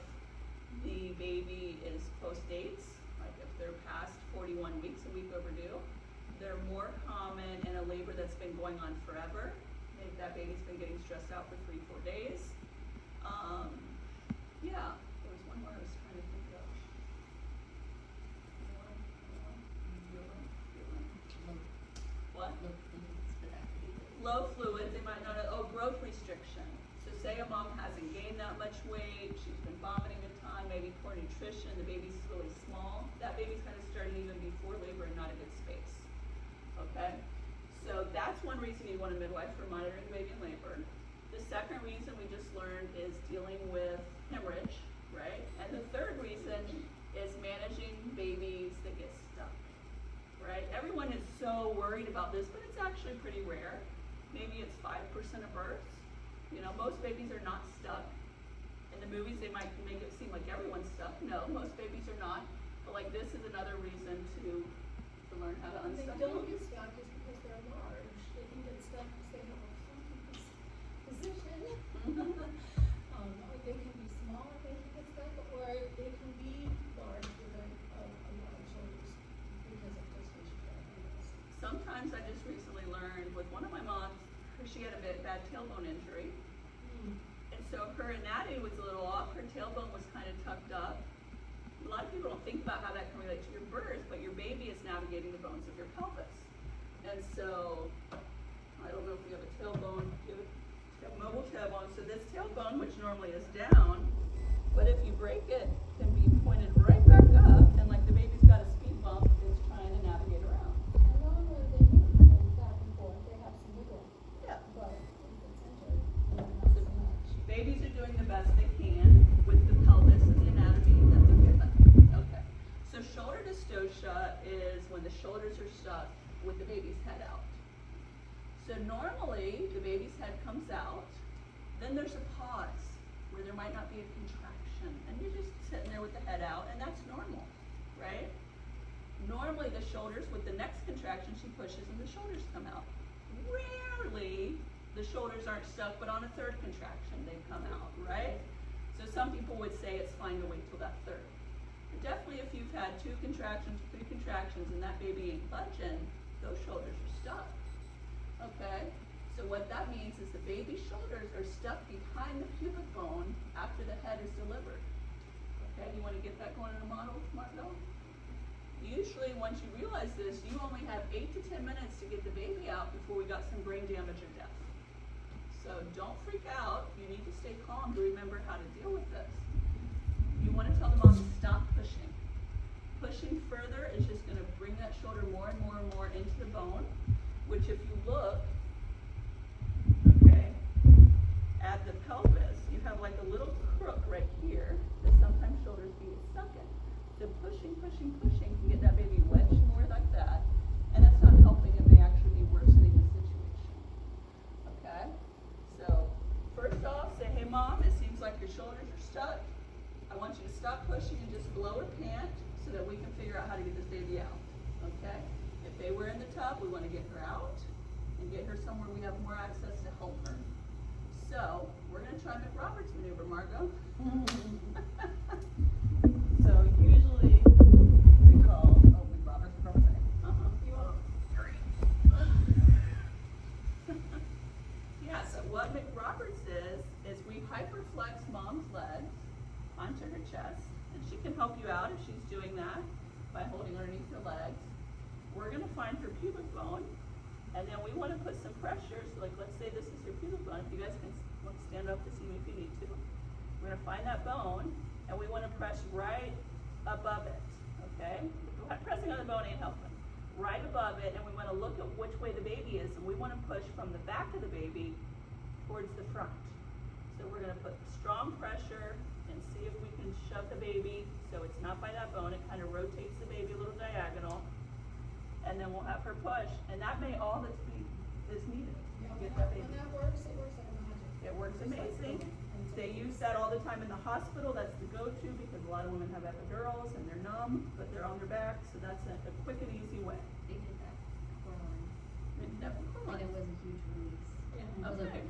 the baby is post-dates, like if they're past 41 weeks, a week overdue. They're more common in a labor that's been going on forever. Maybe that baby's been getting stressed out for 3-4 days. Yeah, there was one more I was trying to think of. What? Low fluids, they might not know. Oh, growth restriction. So say a mom hasn't gained that much weight, she's been vomiting a ton, maybe poor nutrition, the baby's really small. That baby's kind of starting even before labor and not a good space. Okay? So that's one reason you want a midwife for monitoring the baby in labor. The second reason we just learned is dealing with hemorrhage, right? And the third reason is managing babies that get stuck, right? Everyone is so worried about this, but it's actually pretty rare. Maybe it's 5% of births. You know, most babies are not stuck. In the movies, they might make it seem like everyone's stuck. No, most babies are not. But like this is another reason to learn how to They unstuck. don't get stuck just because they're large. They can get stuck because they have a funky position. Or they can be small and they can get stuck, or they can be large with a large shoulders because of gestation diabetes. Sometimes I just recently learned with one of my moms, she had a bad tailbone injury. And so her anatomy was a little off. Her tailbone was kind of tucked up. A lot of people don't think about how that can relate to your birth, but your baby is navigating the bones of your pelvis. And so, I don't know if you have a tailbone, you have a mobile tailbone. So this tailbone, which normally is down, but if you break it, can be pointed right back up, and like the baby's got a speed bump, it's trying to navigate around. And normally they move back and forth, they have some wiggle, Yeah. but if it's injured, not so much. Babies are doing the best they can with the pelvis and the anatomy that they're given. Okay. So shoulder dystocia is when the shoulders are stuck with the baby's head out. So normally the baby's head comes out, then there's a pause where there might not be a contraction, and you're just sitting there with the head out, and that's normal, right? Normally the shoulders, with the next contraction, she pushes and the shoulders come out. Rarely the shoulders aren't stuck, but on a third contraction they come out, right? So some people would say it's fine to wait till that third. But definitely if you've had 2 contractions, 3 contractions, and that baby ain't budging, those shoulders are stuck, okay? So what that means is the baby's shoulders are stuck behind the pubic bone after the head is delivered. Okay, you wanna get that going in a model, Marco? Usually, once you realize this, you only have 8 to 10 minutes to get the baby out before we got some brain damage or death. So don't freak out. You need to stay calm to remember how to deal with this. You want to tell the mom to stop pushing. Pushing further is just going to bring that shoulder more and more and more into the bone, which if you look, okay, at the pelvis, you have like a little crook right here that sometimes shoulders can get stuck in. So pushing can get that baby wedged more like that, and that's not helping. It may actually be worsening the situation. Okay? So first off, say, hey mom, it seems like your shoulders are stuck. I want you to stop pushing and just blow or pant so that we can figure out how to get this baby out. Okay? If they were in the tub, we want to get her out and get her somewhere we have more access to help her. So we're going to try McRoberts maneuver, Margot. So usually we call, McRoberts from the Yeah, so what McRoberts is we hyperflex mom's legs onto her chest, and she can help you out if she's doing that by holding underneath her legs. We're gonna find her pubic bone, and then we wanna put some pressure, so like let's say this is your pubic bone, if you guys can stand up to see me if you need to. We're gonna find that bone, and we wanna press right above it, okay? Pressing on the bone ain't helping. Right above it, and we wanna look at which way the baby is, and we wanna push from the back of the baby towards the front. So we're gonna put strong pressure and see if we can shove the baby so it's not by that bone. It kind of rotates the baby a little diagonal, and then we'll have her push, and that may all that's needed to get that baby. When that works, it works like magic. It works amazing. They use that all the time in the hospital. That's the go-to because a lot of women have epidurals and they're numb, but they're on their back, so that's a quick and easy way. They did that for one, And and it was a huge release. Yeah. It was Okay.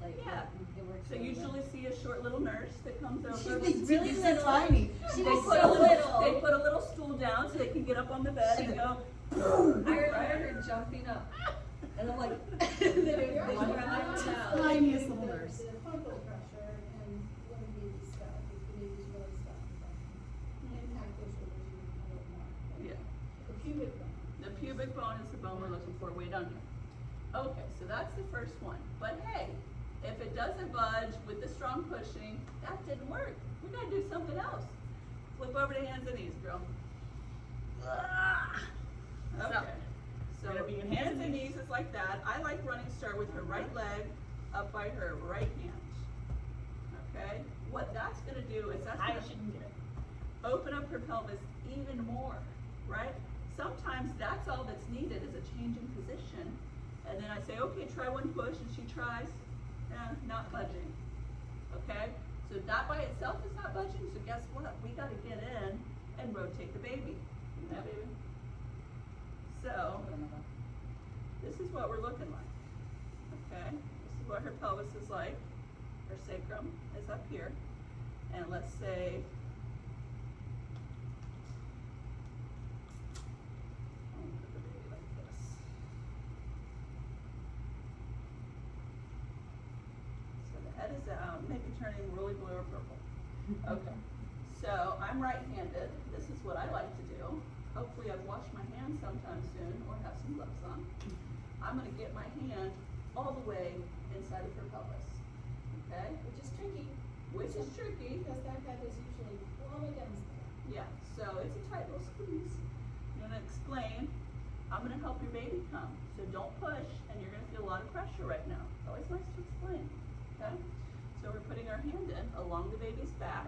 like, Yeah. it works So really usually well. see a short little nurse that comes over. She's with- really little. Tiny. She They was put so a little, little. they put a little stool down so they can get up on the bed and go. I remember her jumping up, and I'm like, they You're were actually like, not "Wow." just Tiniest like little the- nurse. The frontal pressure and when the baby's stuck, if the baby's really stuck, that can impact those shoulders even a little more. Yeah. The pubic bone. The pubic bone is the bone we're looking for way down here. Okay, so that's the first one. But hey, if it doesn't budge with the strong pushing, that didn't work. We gotta do something else. Flip over to hands and knees, girl. Okay. So We're gonna be in hands and knees is like that. I like running start with her right leg up by her right hand. Okay? What that's gonna do is that's I gonna shouldn't get it. open up her pelvis even more, right? Sometimes that's all that's needed is a change in position. And then I say, okay, try one push, and she tries, not budging. Okay? So that by itself is not budging, so guess what? We gotta get in and rotate the baby. Isn't that baby? So, this is what we're looking like. Okay? This is what her pelvis is like. Her sacrum is up here. And let's say, I'll put the baby like this. So the head is out, maybe turning really blue or purple. Okay, so I'm right-handed. This is what I like to do. Hopefully I've washed my hands sometime soon or have some gloves on. I'm gonna get my hand all the way inside of her pelvis, okay? Which is tricky. Which is tricky. Because that head is usually plumb against there. Yeah, so it's a tight little squeeze. I'm gonna explain. I'm gonna help your baby come. So don't push, and you're gonna feel a lot of pressure right now. It's always nice to explain, okay? So we're putting our hand in along the baby's back.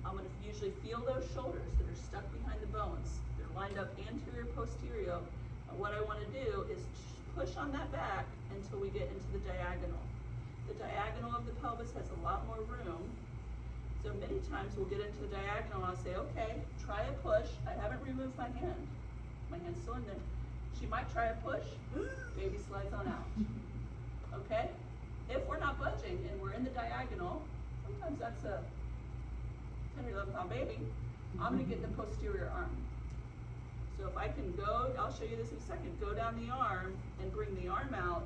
I'm gonna usually feel those shoulders that are stuck behind the bones. They're lined up anterior, posterior. And what I wanna do is push on that back until we get into the diagonal. The diagonal of the pelvis has a lot more room. So many times we'll get into the diagonal and I'll say, okay, try a push. I haven't removed my hand. My hand's still in there. She might try a push, baby slides on out. Okay? If we're not budging and we're in the diagonal, sometimes that's a 10 or 11 pound baby, I'm gonna get the posterior arm. So if I can go, I'll show you this in a second, go down the arm and bring the arm out,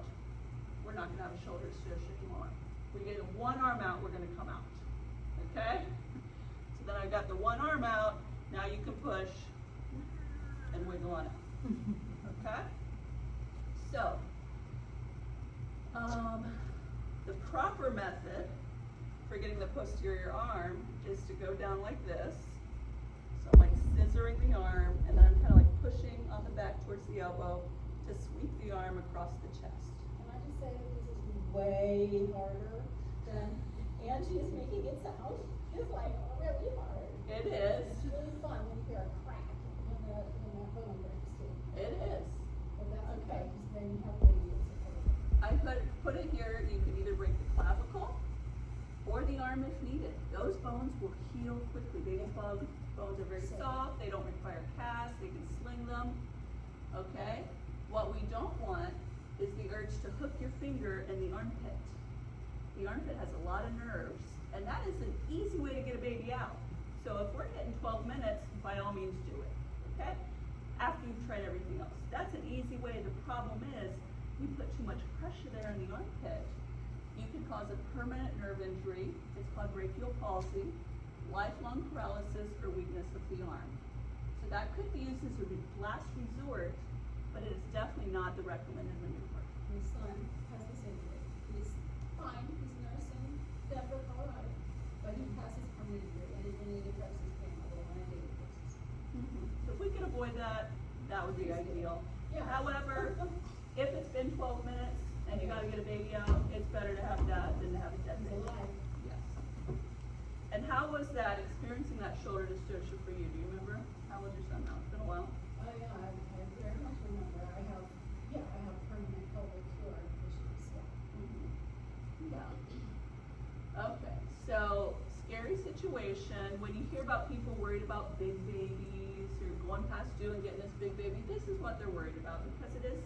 we're not gonna have a shoulder association more. We get one arm out, we're gonna come out. Okay? So then I've got the one arm out, now you can push and wiggle on it. Okay? So, the proper method for getting the posterior arm is to go down like this. So I'm like scissoring the arm, and then I'm kind of like pushing on the back towards the elbow to sweep the arm across the chest. Can I just say that this is way harder than Angie is making it sound? It's like really hard. It is. It's really fun when you hear a crack when that bone breaks too. It is. But that's Okay. okay, because then you have baby support. I put it here, you can either break the clavicle or the arm if needed. Those bones will heal quickly. Baby bones are very soft, they don't require cast, they can sling them. Okay? What we don't want is the urge to hook your finger in the armpit. The armpit has a lot of nerves, and that is an easy way to get a baby out. So if we're hitting 12 minutes, by all means do it, okay? After you've tried everything else. That's an easy way. The problem is, you put too much pressure there in the armpit, you can cause a permanent nerve injury. It's called brachial palsy, lifelong paralysis, or weakness of the arm. So that could be used as a last resort, but it is definitely not the recommended maneuver. My son has the same thing. He's fine, he's nursing Denver, Colorado, but he has his permanent injury and it affects his pain a little on a daily basis. So if we could avoid that, that would be ideal. Yeah. However, if it's been 12 minutes and you gotta get a baby out, it's better to have that than to have a dead He's baby. alive. Yes. And how was that, experiencing that shoulder dystocia for you? Do you remember? How was your son now? It's been a while. Oh, yeah, I very much remember. I have permanent pelvic floor issues, yeah. Yeah. Okay, so scary situation. When you hear about people worried about big babies or going past due and getting this big baby, this is what they're worried about because it is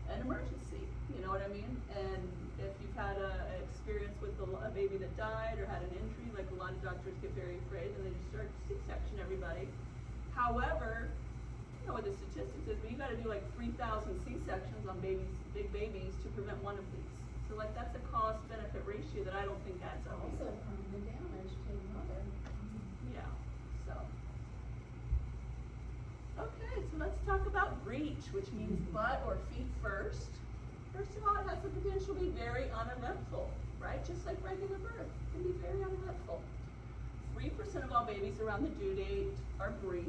an emergency. You know what I mean? And if you've had a experience with a baby that died or had an injury, like a lot of doctors get very afraid and they just start C-section everybody. However, you know what the statistics is, but you gotta do like 3,000 C-sections on babies, big babies, to prevent one of these. So like that's a cost-benefit ratio that I don't think adds up. Also permanent damage to the mother. Yeah, so. Okay, so let's talk about breech, which means butt or feet first. First of all, it has the potential to be very uneventful, right? Just like regular birth, it can be very uneventful. 3% of all babies around the due date are breech.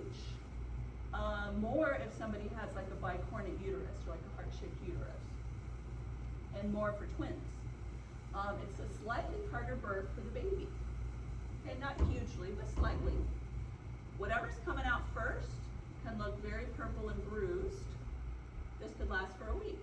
More if somebody has like a bicornate uterus or like a heart-shaped uterus. And more for twins. It's a slightly harder birth for the baby. Okay, not hugely, but slightly. Whatever's coming out first can look very purple and bruised. This could last for a week.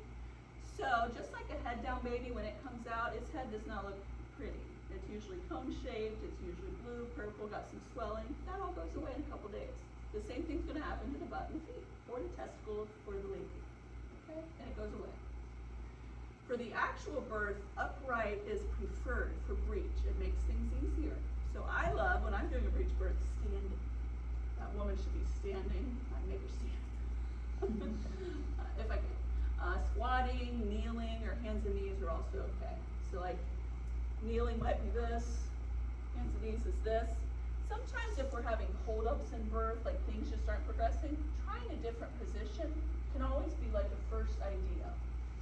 So just like a head down baby, when it comes out, its head does not look pretty. It's usually cone shaped, it's usually blue, purple, got some swelling. That all goes away in a couple days. The same thing's gonna happen to the butt and the feet, or the testicles, or the lady. Okay, and it goes away. For the actual birth, upright is preferred for breech. It makes things easier. So I love, when I'm doing a breech birth, standing. That woman should be standing. I make her stand. If I can. Squatting, kneeling, or hands and knees are also okay. So like, kneeling might be this, hands and knees is this. Sometimes if we're having holdups in birth, like things just aren't progressing, trying a different position can always be like a first idea.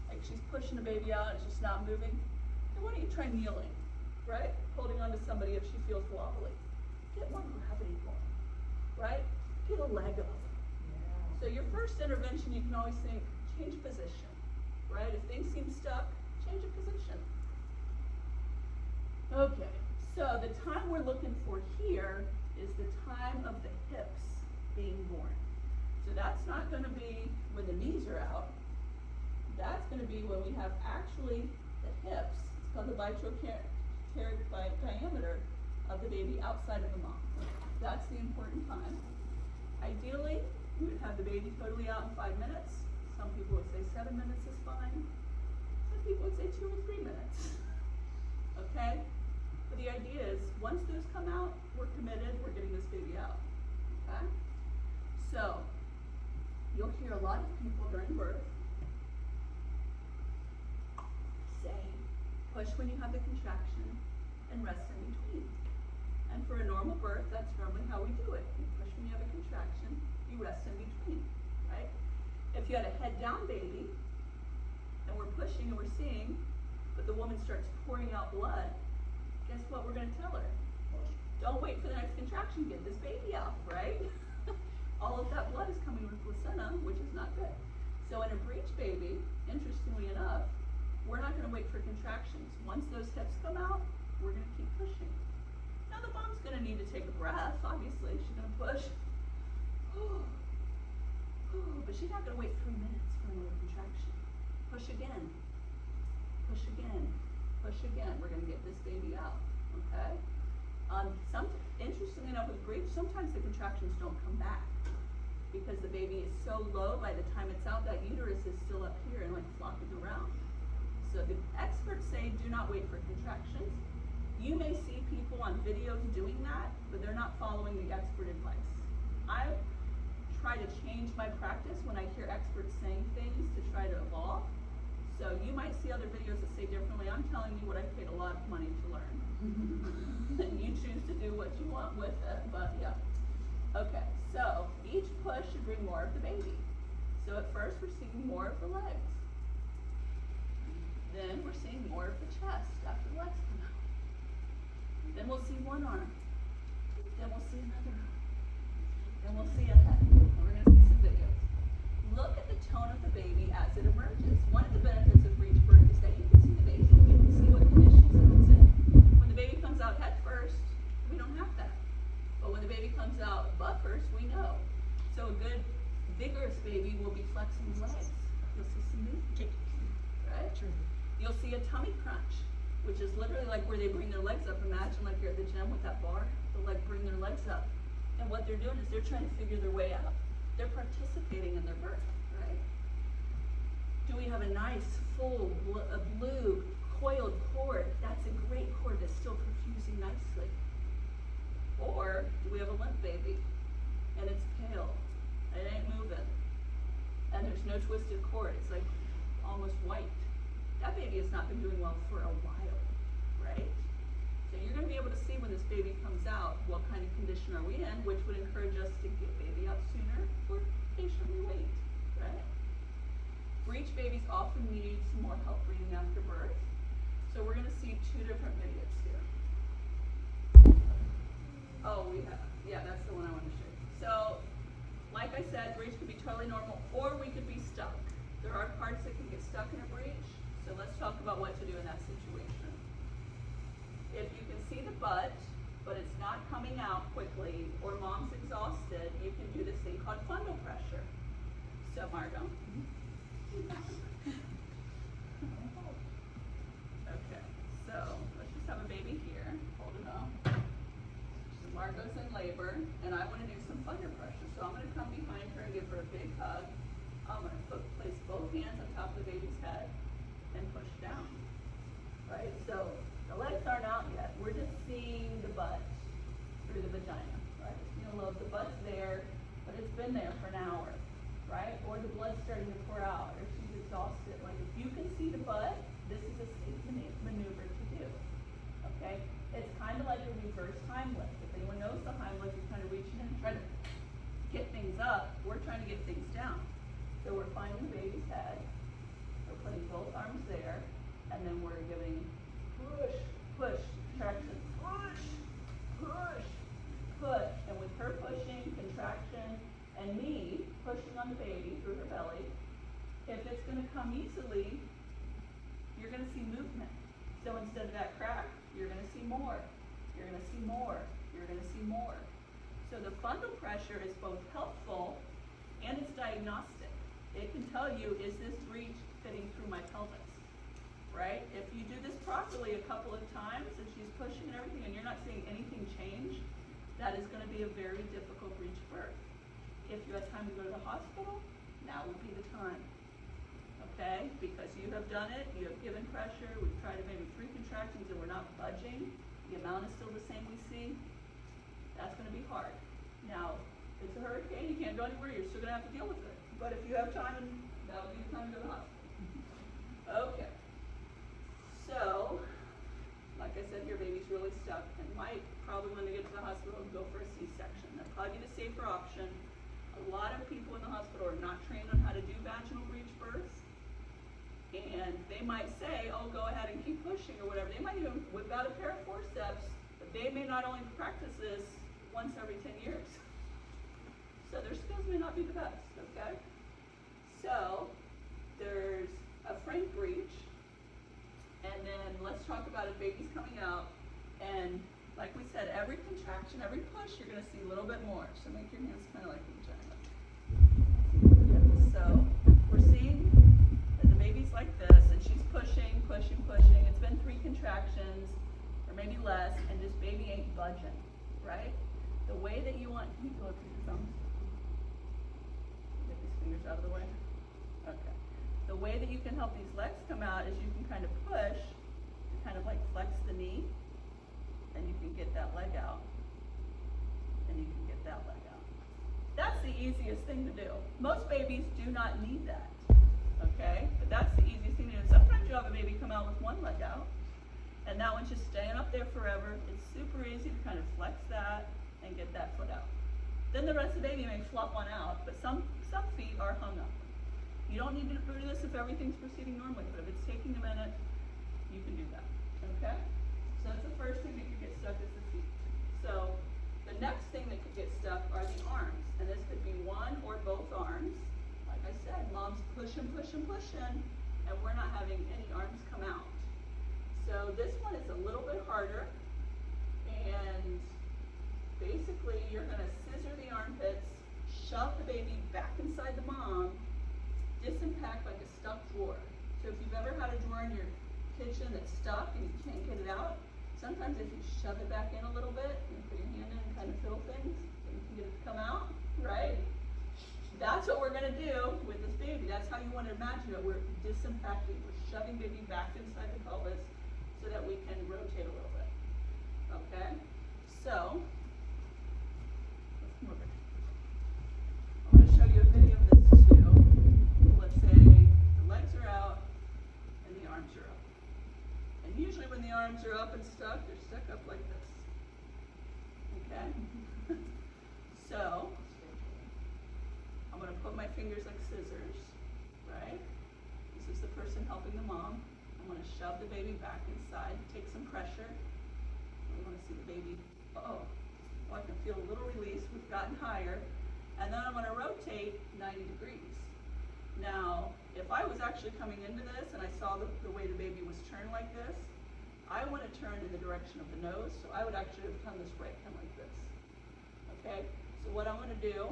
Like she's pushing the baby out, it's just not moving. Then why don't you try kneeling, right? Holding on to somebody if she feels wobbly. Get more gravity going, right? Get a leg up. So your first intervention, you can always think, change position, right? If things seem stuck, change a position. Okay, so the time we're looking for here is the time of the hips being born. So that's not gonna be when the knees are out. That's gonna be when we have actually the hips, it's called the vitropteric diameter of the baby outside of the mom. That's the important time. Ideally, we would have the baby totally out in 5 minutes. Some people would say 7 minutes is fine. Some people would say 2 or 3 minutes. Okay? But the idea is, once those come out, we're committed, we're getting this baby out. Okay? So, you'll hear a lot of people during birth say, push when you have the contraction and rest in between. And for a normal birth, that's normally how we do it. You push when you have a contraction, you rest in between, right? If you had a head down baby, and we're pushing and we're seeing, but the woman starts pouring out blood, guess what we're gonna tell her? Don't wait for the next contraction, get this baby out, right? All of that blood is coming with placenta, which is not good. So in a breech baby, interestingly enough, we're not gonna wait for contractions. Once those hips come out, we're gonna keep pushing. Now the mom's gonna need to take a breath, obviously, she's gonna push. But she's not gonna wait 3 minutes for another contraction. Push again, push again, push again. We're gonna get this baby out, okay? Interestingly enough with breech, sometimes the contractions don't come back because the baby is so low by the time it's out, that uterus is still up here and like flopping around. So the experts say do not wait for contractions. You may see people on videos doing that, but they're not following the expert advice. I try to change my practice when I hear experts saying things to try to evolve. So you might see other videos that say differently. I'm telling you what I paid a lot of money to learn. And you choose to do what you want with it, but yeah. Okay, so each push should bring more of the baby. So at first we're seeing more of the legs. Then we're seeing more of the chest after the legs come out. Then we'll see one arm. Then we'll see another arm. Then we'll see a head. We're gonna see some videos. Look at the tone of the baby as it emerges. One of the benefits of breech birth is that you can see the baby. You can see what conditions it's in. When the baby comes out head first, we don't have that. But when the baby comes out butt first, we know. So a good, vigorous baby will be flexing the legs. You'll see some movement, right? You'll see a tummy crunch, which is literally like where they bring their legs up. Imagine like you're at the gym with that bar. They'll like bring their legs up. And what they're doing is they're trying to figure their way out. They're participating in their birth, right? Do we have a nice, full, blue, coiled cord? That's a great cord that's still perfusing nicely. Or do we have a limp baby? And it's pale. It ain't moving. And there's no twisted cord. It's like almost white. That baby has not been doing well for a while, right? So you're gonna be able to see when this baby comes out, what kind of condition are we in, which would encourage us to get baby out sooner or patiently wait, right? Breech babies often need some more help breathing after birth. So we're gonna see 2 different videos here. Oh, yeah, that's the one I want to show you. So, like I said, breech could be totally normal, or we could be stuck. There are parts that can get stuck in a breech, so let's talk about what to do in that situation. if you can see the butt, but it's not coming out quickly, or mom's exhausted, you can do this thing called fundal pressure. So Margot. Okay, so let's just have a baby here. Hold it up. So Margot's in labor, and I want to do some fundal pressure. So I'm going to come behind her and give her a big hug. I'm going to place both hands on top of the baby's head and push down. Right? So the legs aren't out yet. We're just seeing the butt through the vagina. Right? You know, the butt's there, but it's been there for an hour. Right? Or the blood's starting to pour out, or she's exhausted. Like, if you can see the butt, this is a safe maneuver to do. Okay? It's kind of like a reverse Heimlich. If anyone knows the Heimlich, you're kind of reaching in and trying to get things up. We're trying to get things down. So we're finding the baby's head. We're putting both arms there, and then we're giving push, push, contraction, push, push, push. And with her pushing, contraction, and me pushing on the baby through her belly, if it's going to come easily, you're going to see movement. So instead of that crack, you're going to see more. You're going to see more. You're going to see more. So the fundal pressure is both helpful and it's diagnostic. It can tell you, is this breech fitting through my pelvis? Right? If you do this properly a couple of times and she's pushing and everything and you're not seeing anything change, that is going to be a very difficult breech birth. If you have time to go to the hospital, now would be the time. Okay? Because you have done it, you have given pressure, we've tried maybe 3 contractions and we're not budging, the amount is still the same we see, that's going to be hard. Now, it's a hurricane, you can't go anywhere, you're still going to have to deal with it. But if you have time, that would be the time to go to the hospital. Okay. So, like I said, your baby's really stuck and might probably when they get to the hospital go for a C-section. That'd probably be the safer option. A lot of people in the hospital are not trained on how to do vaginal breech births. And they might say, oh, go ahead and keep pushing or whatever. They might even whip out a pair of forceps, but they may not only practice this once every 10 years. So their skills may not be the best, okay? So there's a frank breech, and then let's talk about if baby's coming out. And like we said, every contraction, every push, you're going to see a little bit more. So make your hands kind of like the vagina. So we're seeing that the baby's like this, and she's pushing, pushing, pushing. It's been 3 contractions, or maybe less, and this baby ain't budging, right? The way that you want, can you go up to your thumbs? Get these fingers out of the way. Okay. The way that you can help these legs come out is you can kind of push to kind of like flex the knee, and you can get that leg out, and you can get that leg out. That's the easiest thing to do. Most babies do not need that, okay? But that's the easiest thing to do. Sometimes you have a baby come out with one leg out, and that one's just staying up there forever. It's super easy to kind of flex that and get that foot out. Then the rest of the baby may flop on out, but some feet are hung up. You don't need to do this if everything's proceeding normally, but if it's taking a minute, you can do that, okay? So that's the first thing that could get stuck is the feet. So the next thing that could get stuck are the arms, and this could be one or both arms. Like I said, mom's pushing, pushing, pushing, and we're not having any arms come out. So this one is a little bit harder, and basically you're going to scissor the armpits, shove the baby back inside the mom, disimpact like a stuck drawer. So if you've ever had a drawer in your kitchen that's stuck and you can't get it out, sometimes if you shove it back in a little bit and put your hand in and kind of feel things, you can get it to come out, right? That's what we're going to do with this baby. That's how you want to imagine it. We're disimpacting, we're shoving baby back inside the pelvis so that we can rotate a little bit. Okay? So, let's move it. I'm going to show you a video of this too. Let's say the legs are out and the arms are up. And usually when the arms are up and stuck, they're stuck up like this. Okay? So, I'm going to put my fingers like scissors, right? This is the person helping the mom. I'm going to shove the baby back inside, take some pressure. We want to see the baby, oh, I can feel a little release. We've gotten higher. And then I'm going to rotate 90 degrees. Now, if I was actually coming into this and I saw the way the baby was turned like this, I want to turn in the direction of the nose, so I would actually have done this right, kind of like this. Okay, so what I'm going to do,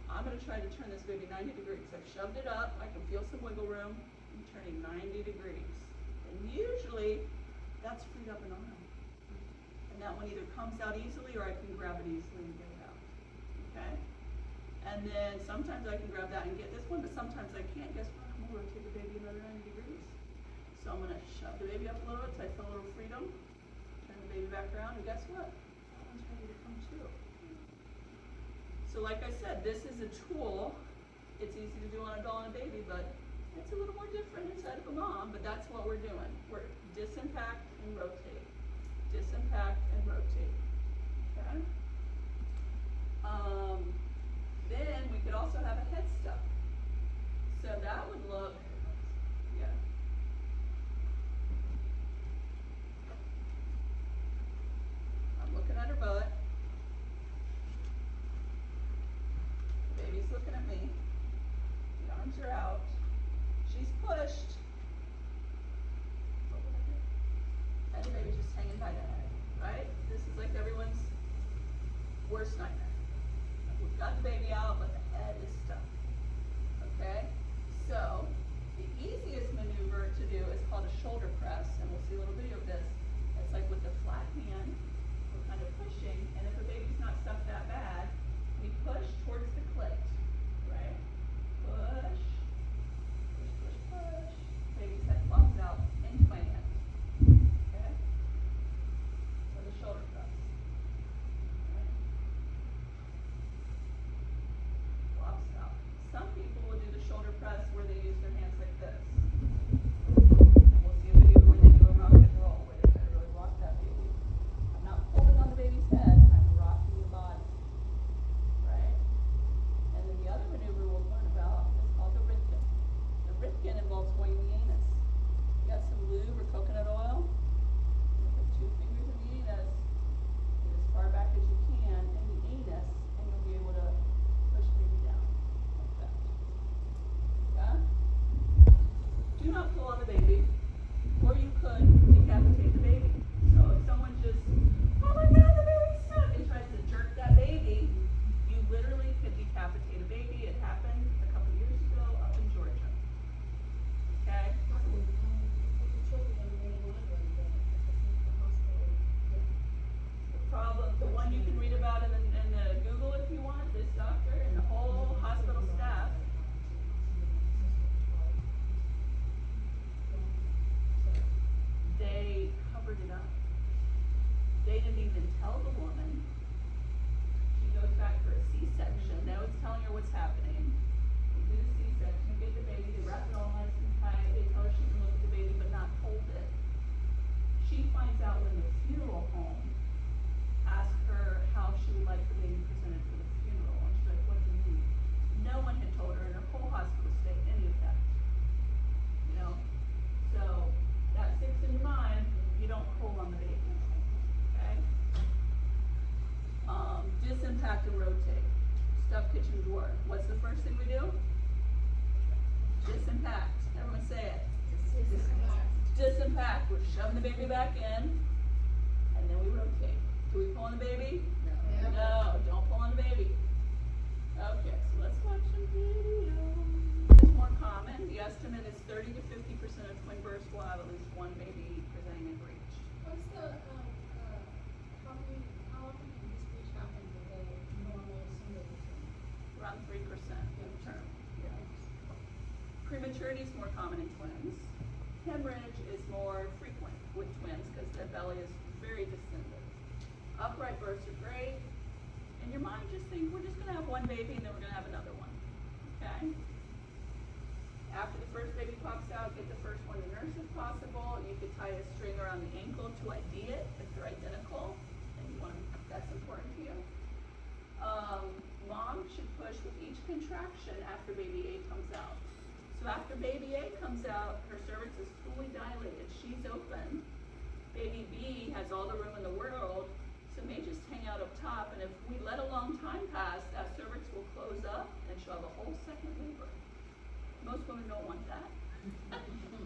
I'm going to try to turn this baby 90 degrees. I've shoved it up, I can feel some wiggle room. I'm turning 90 degrees. And usually, that's freed up an arm. And that one either comes out easily or I can grab it easily and get it out. Okay? And then sometimes I can grab that and get this one, but sometimes I can't. Guess what? I'm going to rotate the baby another 90 degrees. So I'm going to shove the baby up a little bit so I feel a little freedom. Turn the baby back around, and guess what? That one's ready to come too. So like I said, this is a tool. It's easy to do on a doll and a baby, but it's a little more different inside of a mom, but that's what we're doing. We're disimpact and rotate. Disimpact and rotate. Okay? Then we could also have a head stuff. So that would look, yeah. I'm looking at her butt. The baby's looking at me. The arms are out. She's pushed. And the baby's just hanging by the head, right? This is like everyone's worst nightmare. We've got the baby out, but the head is stuck. Okay? So, the easiest maneuver to do is called a shoulder press, and we'll see a little video of this. It's like with the flat hand, we're kind of pushing, and if the baby's not stuck that bad, we push towards the clit, right? Push, push, push, push. Baby's head flops out into my hand. Okay? So the shoulder press. Right? Flops out. Some people will do the shoulder press where they use their hands like this. And we'll see a video where they do a rock and roll, where they try to really rock that baby. I'm not pulling on the baby's head, I'm rocking the body. Right? And then the other maneuver we'll learn about is called the Ritkin. The Ritkin involves going in the anus. You got some lube or coconut oil. You put 2 fingers in the anus, get as far back as you can in the anus, and you'll be able to push baby down like that. Yeah? Do not pull on the baby, or you could decapitate the baby. So if someone just, oh my God, the baby's stuck, and tries to jerk that baby, you literally could decapitate a baby. It happened a couple years ago up in Georgia. Okay? The problem, the one you can read about in the Google if you want, this doctor and the whole hospital staff. They covered it up. They didn't even tell the woman. She goes back for a C-section. No one's telling her what's happening. They do the C-section, get the baby, they wrap it all nice and tight. They tell her she can look at the baby but not hold it. She finds out when the funeral home asked her how she would like the baby presented for the funeral. And she's like, what do you mean? No one had told her in her whole hospital stay any of that. You know? So that sticks in your mind. You don't pull on the baby. Okay? Disimpact and rotate. Stuffed kitchen drawer. What's the first thing we do? Disimpact. Everyone say it. Disimpact. We're shoving the baby back in, and then we rotate. Do we pull on the baby? No. No, don't pull on the baby. Okay, so let's watch some video. It's more common. The estimate is 30 to 50% of twin births will have at least one baby presenting in breech. What's the, how often can this breach happen with a normal single return? Around 3% in term. Yeah. Prematurity is more common in twins. Hemorrhage is more frequent with twins because their belly is very distended. Upright births are great. In your mind, just think we're just going to have one baby and then we're going to have another one. Okay? After the first baby pops out, get the first one to nurse if possible. You could tie a string around the ankle to ID it if they're identical, and you want that's important to you. Mom should push with each contraction after baby A comes out. So after baby A comes out, her cervix is fully dilated. She's open. Baby B has all the room in the world, so may just hang out up top. And if we let a long time pass, that cervix will close up and she'll have a whole second labor. Most women don't want that.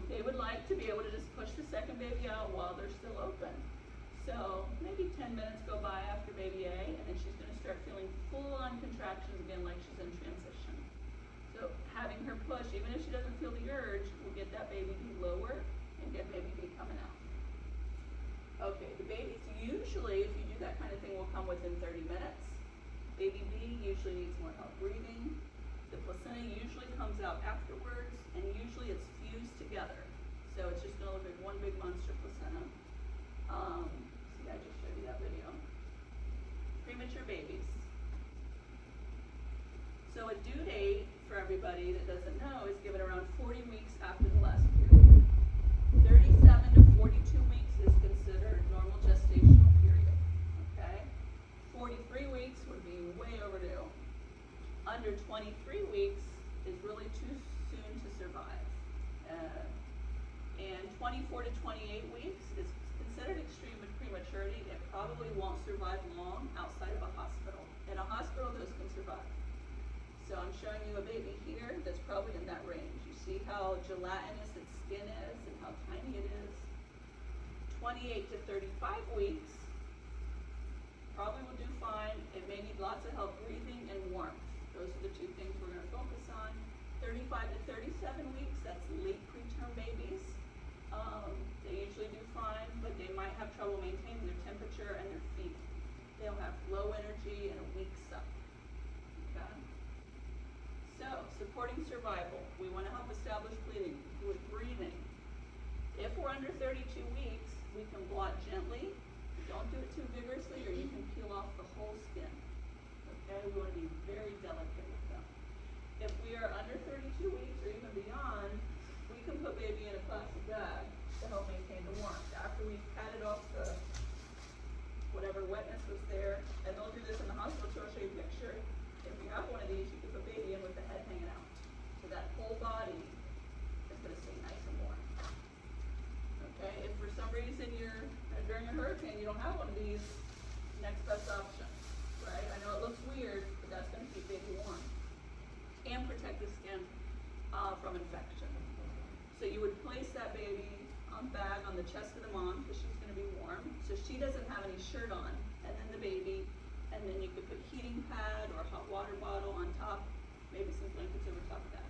They would like to be able to just push the second baby out while they're still open. So maybe 10 minutes go by after baby A, and then she's gonna start feeling full-on contractions again like she's in transition. So having her push, even if she doesn't feel the urge, will get that baby B lower and get baby B coming out. Okay, the babies usually, if you do that kind of thing, will come within 30 minutes. Baby B usually needs more help breathing. The placenta usually comes out afterwards, and usually it's fused together. So it's just gonna look like one big monster placenta. See, I just showed you that video. Premature babies. So a due date, for everybody that doesn't know, is given around 40 weeks after the last period. 37 to 42 weeks is considered normal gestational period, okay? 43 weeks would be way overdue. Under 23 weeks is really too soon to survive. And 24 to 28 weeks is considered extreme prematurity. It probably won't survive long outside of a hospital. In a hospital, those can survive. So I'm showing you a baby here that's probably in that range. You see how gelatinous its skin is and how tiny it is. 28 to 35 weeks probably will do fine. It may need lots of help breathing and warmth. Those are the two things we're going to focus on. 35 to 37 weeks, that's late preterm babies. They usually do fine, but they might have trouble maintaining their temperature and their feet. They'll have low energy and a weak suck. Okay? So, supporting survival. We want to help establish breathing. If we're under 32 weeks, we can blot gently. Don't do it too vigorously, or you can peel off the whole skin. Okay? We want to be very delicate with them. If we are under 32 weeks or even beyond, we can put baby in a plastic bag to help maintain the warmth. After we've patted off the whatever wetness was there, and they'll do this in the hospital too. I'll show you a picture. If you have one of these, you can put baby in with the head hanging out. So that whole body is going to stay nice and warm. Okay, if for some reason you're during a hurricane, you don't have one of these, next best option, right? I know it looks weird, but that's going to keep baby warm and protect the skin from infection. So you would place that baby bag on the chest of the mom because she's going to be warm, so she doesn't have any shirt on, and then the baby, and then you could put heating pad or a hot water bottle on top, maybe some blankets over top of that.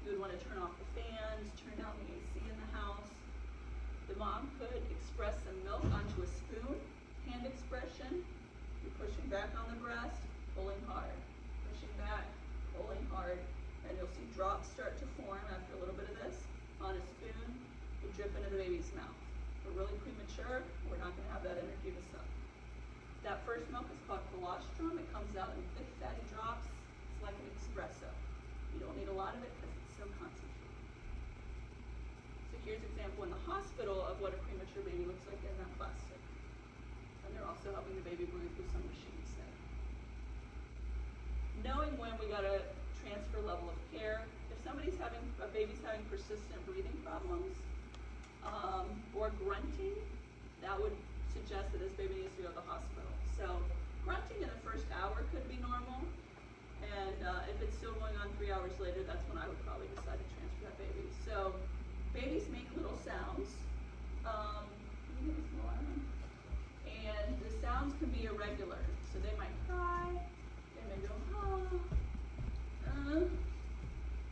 You would want to turn off the fans, turn down the AC in the house. The mom could express some milk onto a spoon, hand expression. You're pushing back on the breast, pulling hard, pushing back, pulling hard, and you'll see drops start to form after a little bit of this on a spoon. Will drip into the baby's mouth. We're really premature, we're not going to have that energy to suck. That first milk is called colostrum. It comes out in thick, fatty drops. It's like an espresso. You don't need a lot of it because it's so concentrated. So here's an example in the hospital of what a premature baby looks like in that plastic. And they're also helping the baby breathe with some machines there. Knowing when we got to transfer level of care. If a baby's having persistent breathing problems, or grunting, that would suggest that this baby needs to go to the hospital. So grunting in the first hour could be normal, and if it's still going on 3 hours later, that's when I would probably decide to transfer that baby. So babies make little sounds, and the sounds can be irregular. So they might cry, they may go,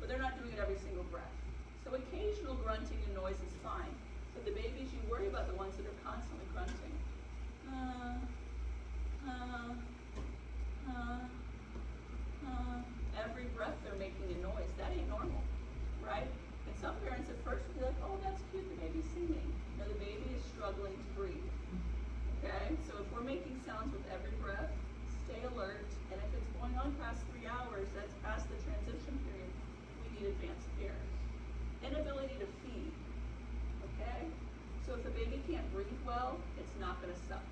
but they're not doing it every single breath. So occasional grunting and noise is fine. But the babies, you worry about the ones that are constantly grunting. Every breath they're making a noise. That ain't normal, right? And some parents at first would be like, oh, that's cute, the baby's singing. No, the baby is struggling to breathe. Okay? So if we're making sounds with every breath, stay alert. And if it's going on past 3 hours, that's past the transition period, we need advanced care. Inability to feed. Okay? So if the baby can't breathe well, it's not going to suck.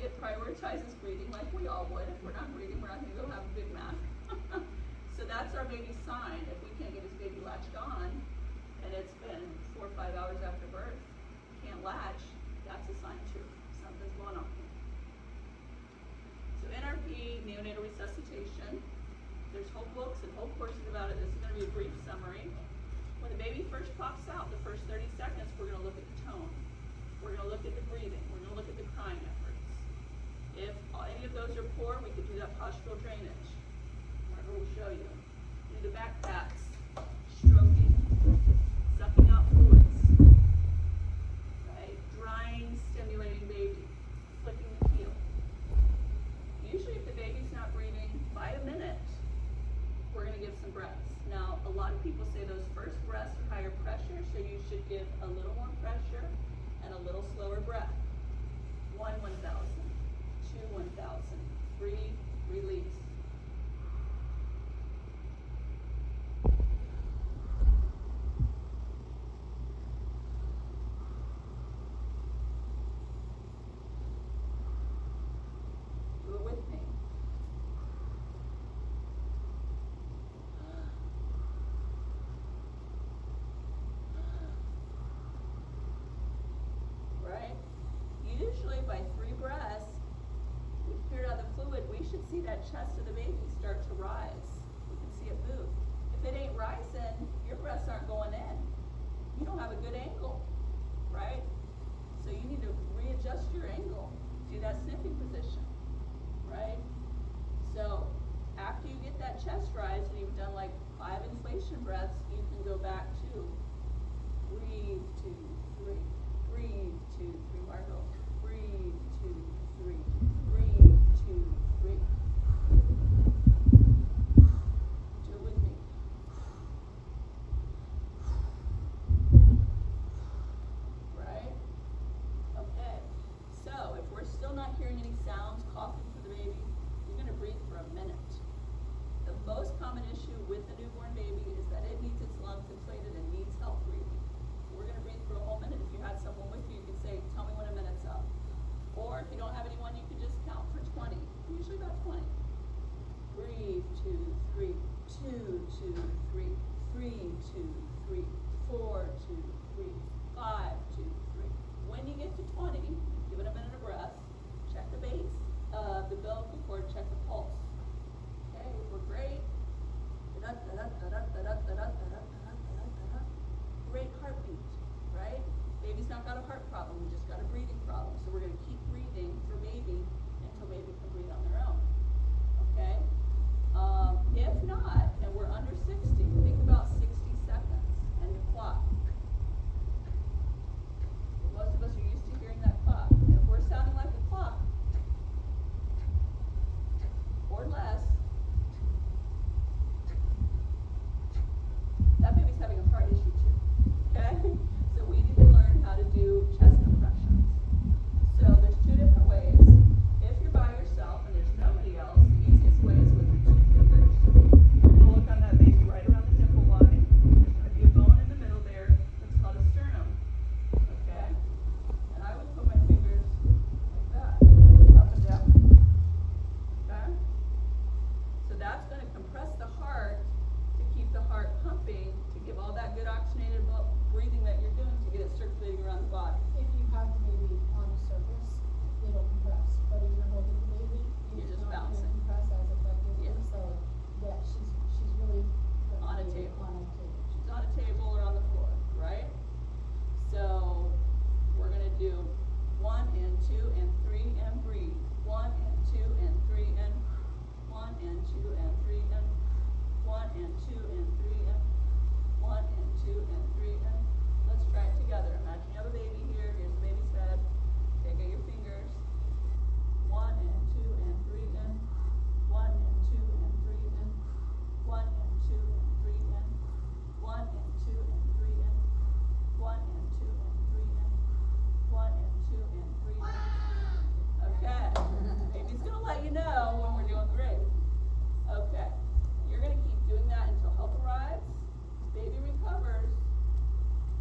It prioritizes breathing like we all would. If we're not breathing, we're not going to go have a Big Mac. So that's our baby's sign. If we can't get his baby latched on, and it's been 4 or 5 hours after birth, can't latch, that's a sign too. Something's going on. So NRP, neonatal resuscitation. There's whole books and whole courses about it. This is going to be a brief summary. When the baby first pops out, the first 30 seconds, we're gonna look at the tone. We're gonna look at the breathing. We're gonna look at the crying efforts. If any of those are poor, we could do that postural drainage. Margaret will show you. Do the back pats, stroking, sucking out fluids, right? Drying, stimulating baby, flicking the heel. Usually if the baby's not breathing by a minute, we're gonna give some breaths. Now, a lot of people say those first breaths are higher pressure, so you should give a little more pressure and a little slower breath. 1, 1,000, 2, 1,000, 3, release. Do it with me. Right? Usually by 3 breaths, we've cleared out the fluid, we should see that chest of the baby start to rise. We can see it move. If it ain't rising, your breaths aren't going in. You don't have a good angle, right? So you need to readjust your angle to that sniffing position, right? So after you get that chest rise and you've done like 5 inflation breaths, you can go back to breathe, 2, 3. Breathe, 2, 3, Margot. Breathe, 2, 3. Breathe, 2, 3. Do it with me. Right? Okay. So if we're still not hearing any sounds, coughing for the baby, you're going to breathe for a minute. The most common issue with the newborn baby is that it needs its lungs inflated and needs help breathing. We're going to breathe for a whole minute. If you had someone with you, you can say, tell me when a minute's up. Or if you don't have anyone, you can just count for 20, usually about 20. Breathe, 2, 3, 2, 2, 3, 3, 2, 3, 4, 2, 3, 5, 2, 3. When you get to 20, give it a minute of breath, check the base of the umbilical cord, check the pulse. Okay, we're great. Great heartbeat, right? Baby's not got a heart problem, we just got a breathing problem. So we're gonna keep breathing for baby until baby can breathe on their own, okay? If not, and we're under 60, think about 60 seconds and the clock. Most of us are used to hearing that clock. If we're sounding like a clock, or less, that baby's having a heart issue too, okay? So we need to learn how to do chest compressions. So there's 2 different ways. If you're by yourself and there's nobody else, the easiest way is with your 2 fingers. You're gonna look on that baby right around the nipple line. There's gonna be a bone in the middle there that's called a sternum, okay? And I would put my fingers like that, up and down, okay? So that's gonna compress the heart to keep the heart pumping, to give all that good oxygenated breathing that you're doing to get it circulating around the body. If you have the baby on the surface, it'll compress, but if you're holding the baby, You're it's just not gonna bouncing. compress as effectively, Yeah. so, yeah, she's really. On a table. On a table. She's on a table or on the floor, right? So we're gonna do 1 and 2 and 3 and breathe. 1 and 2 and 3 and 1 and 2 and 3 and 1 and 2 and 3 and 1 and 2 and 3 and let's try it together. Imagine you have a baby here. Here's the baby's head. Take out your fingers. 1 and 2 and 3 and 1 and 2 and 3 and 1 and 2 and 3 and 1 and 2 and 3 and 1 and 2 and 3 and 1 and 2 and 3 and okay. Baby's gonna let you know when we're doing great. Okay. You're gonna keep doing that until help arrives, baby recovers,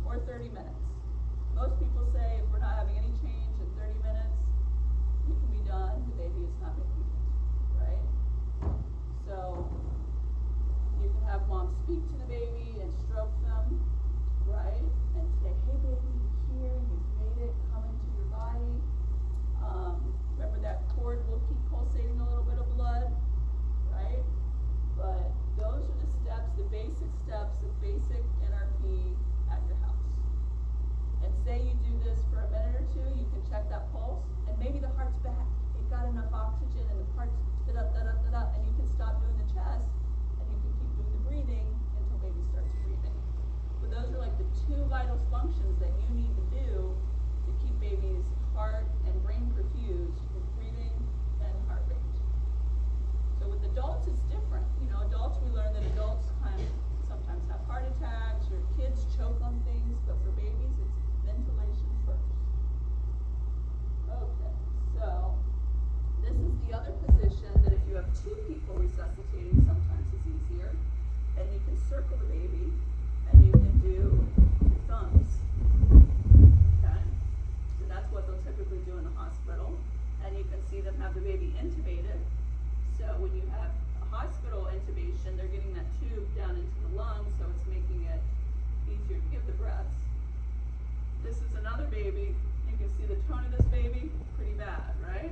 or 30 minutes. Most people say if we're not having any change in 30 minutes, we can be done, the baby is not making it, right? So you can have mom speak to the baby and stroke them, right? And say, hey baby, you're here, you've made it, come into your body. Remember that cord will keep pulsating a little bit of blood, right? But those are the steps, the basic basic steps of basic NRP at your house. And say you do this for a minute or two, you can check that pulse, and maybe the heart's back. It got enough oxygen and the heart's da-da-da-da-da-da, and you can stop doing the chest, and you can keep doing the breathing until baby starts breathing. But those are like the two vital functions that you need to do to keep baby's heart and brain perfused with breathing and heart rate. So with adults, it's different. You know, adults, we learn that adults sometimes have heart attacks, or kids choke on things, but for babies, it's ventilation first. Okay, so this is the other position that if you have two people resuscitating, sometimes it's easier. And you can circle the baby, and you can do your thumbs. Okay, so that's what they'll typically do in the hospital. And you can see them have the baby intubated. So when you have a hospital intubation, they're getting that tube down into the lungs, so it's making it easier to give the breaths. This is another baby. You can see the tone of this baby, pretty bad, right?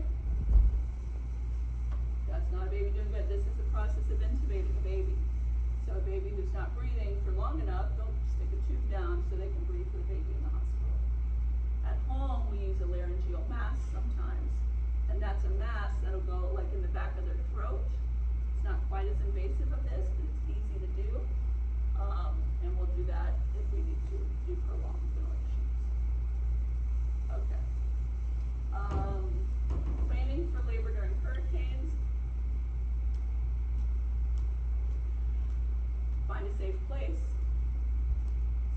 That's not a baby doing good. This is the process of intubating a baby. So a baby who's not breathing for long enough, they'll stick a tube down so they can breathe for the baby in the hospital. At home, we use a laryngeal mask sometimes. And that's a mask that'll go like in the back of their throat. It's not quite as invasive of this, but it's easy to do. And we'll do that if we need to do prolonged ventilations. Okay. Planning for labor during hurricanes. Find a safe place.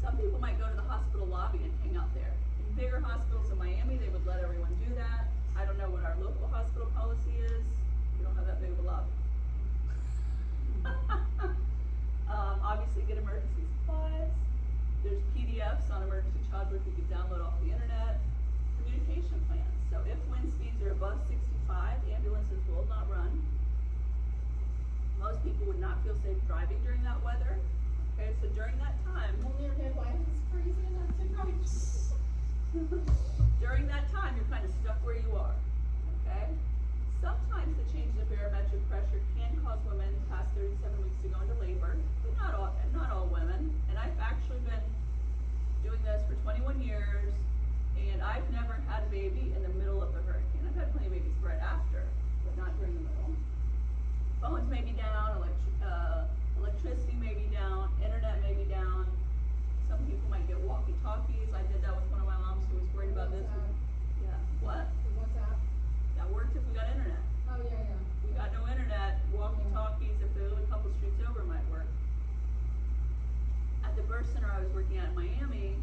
Some people might go to the hospital lobby and hang out there. In bigger hospitals in Miami, they would let everyone do that. I don't know what our local hospital policy is. We don't have that big of a lobby. Obviously get emergency supplies. There's PDFs on emergency childbirth you can download off the internet. Communication plans. So if wind speeds are above 65, ambulances will not run. Most people would not feel safe driving during that weather. Okay, so during that time, When your midwife is crazy enough to drive. during that time, you're kind of stuck where you are. Okay? Sometimes the change in barometric pressure can cause women past 37 weeks to go into labor, but not all women. And I've actually been doing this for 21 years, and I've never had a baby in the middle of the hurricane. I've had plenty of babies right after, but not during the middle. Phones may be down, electricity may be down, internet may be down. Some people might get walkie-talkies. I did that with one of my moms who was worried about this. Yeah. What? WhatsApp. That worked if we got internet. Oh, yeah. We got no internet, walkie-talkies, if they're a couple streets over, might work. At the birth center I was working at in Miami,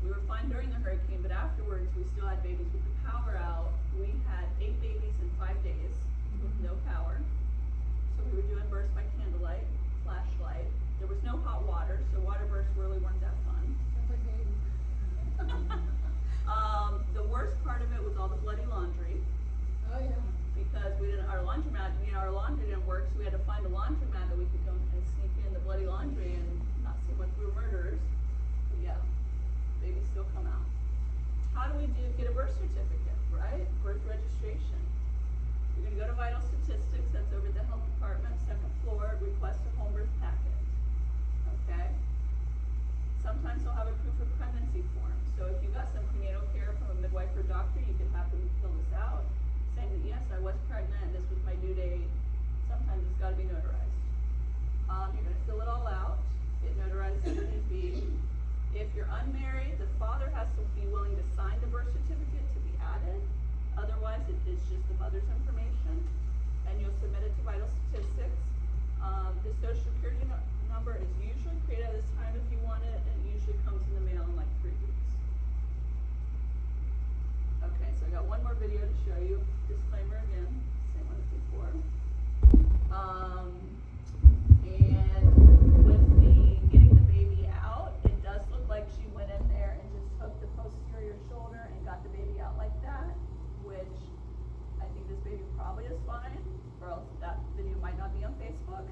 we were fine during the hurricane, but afterwards we still had babies with the power out. We had 8 babies in 5 days with no power. So we were doing births by candlelight, flashlight. There was no hot water, so water births really weren't that fun. That's like baby. The worst part of it was all the bloody laundry. Oh, yeah. Because our laundry didn't work, so we had to find a laundromat that we could go and sneak in the bloody laundry and not seem like we were murderers. But yeah, babies still come out. How do we get a birth certificate, right? Birth registration. You're gonna go to Vital Statistics, that's over at the health department, 2nd floor, request a home birth packet. Okay? Sometimes they'll have a proof of pregnancy form. So if you got some prenatal care from a midwife or doctor, you can have them fill this out, saying that yes, I was pregnant, this was my due date. Sometimes it's gotta be notarized. You're gonna fill it all out, get notarized if need be. If you're unmarried, the father has to be willing to sign the birth certificate to be added. Otherwise, it is just the mother's information, and you'll submit it to Vital Statistics. The Social Security number is usually created at this time if you want it, and it usually comes in the mail in like 3 weeks. Okay, so I got one more video to show you. Disclaimer again, same one as before. And with the getting the baby out, it does look like she went in there and just took the posterior shoulder and got the baby out like that, which I think this baby probably is fine, or else that video might not be on Facebook.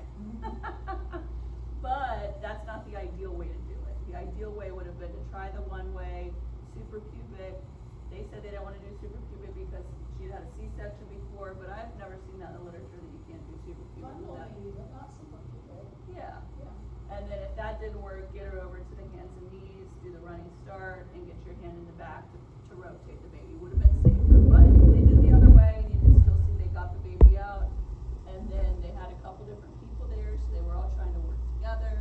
But that's not the ideal way to do it. The ideal way would have been to try the one way, suprapubic. They said they don't want to do suprapubic because she had a C-section before, but I've never seen that in the literature that you can't do suprapubic. Bundle baby, but not super cute. Yeah. Yeah. And then didn't work, get her over to the hands and knees, do the running start, and get your hand in the back to rotate the baby. Would have been safer, but they did the other way, and you can still see they got the baby out. And then they had a couple different people there, so they were all trying to work together.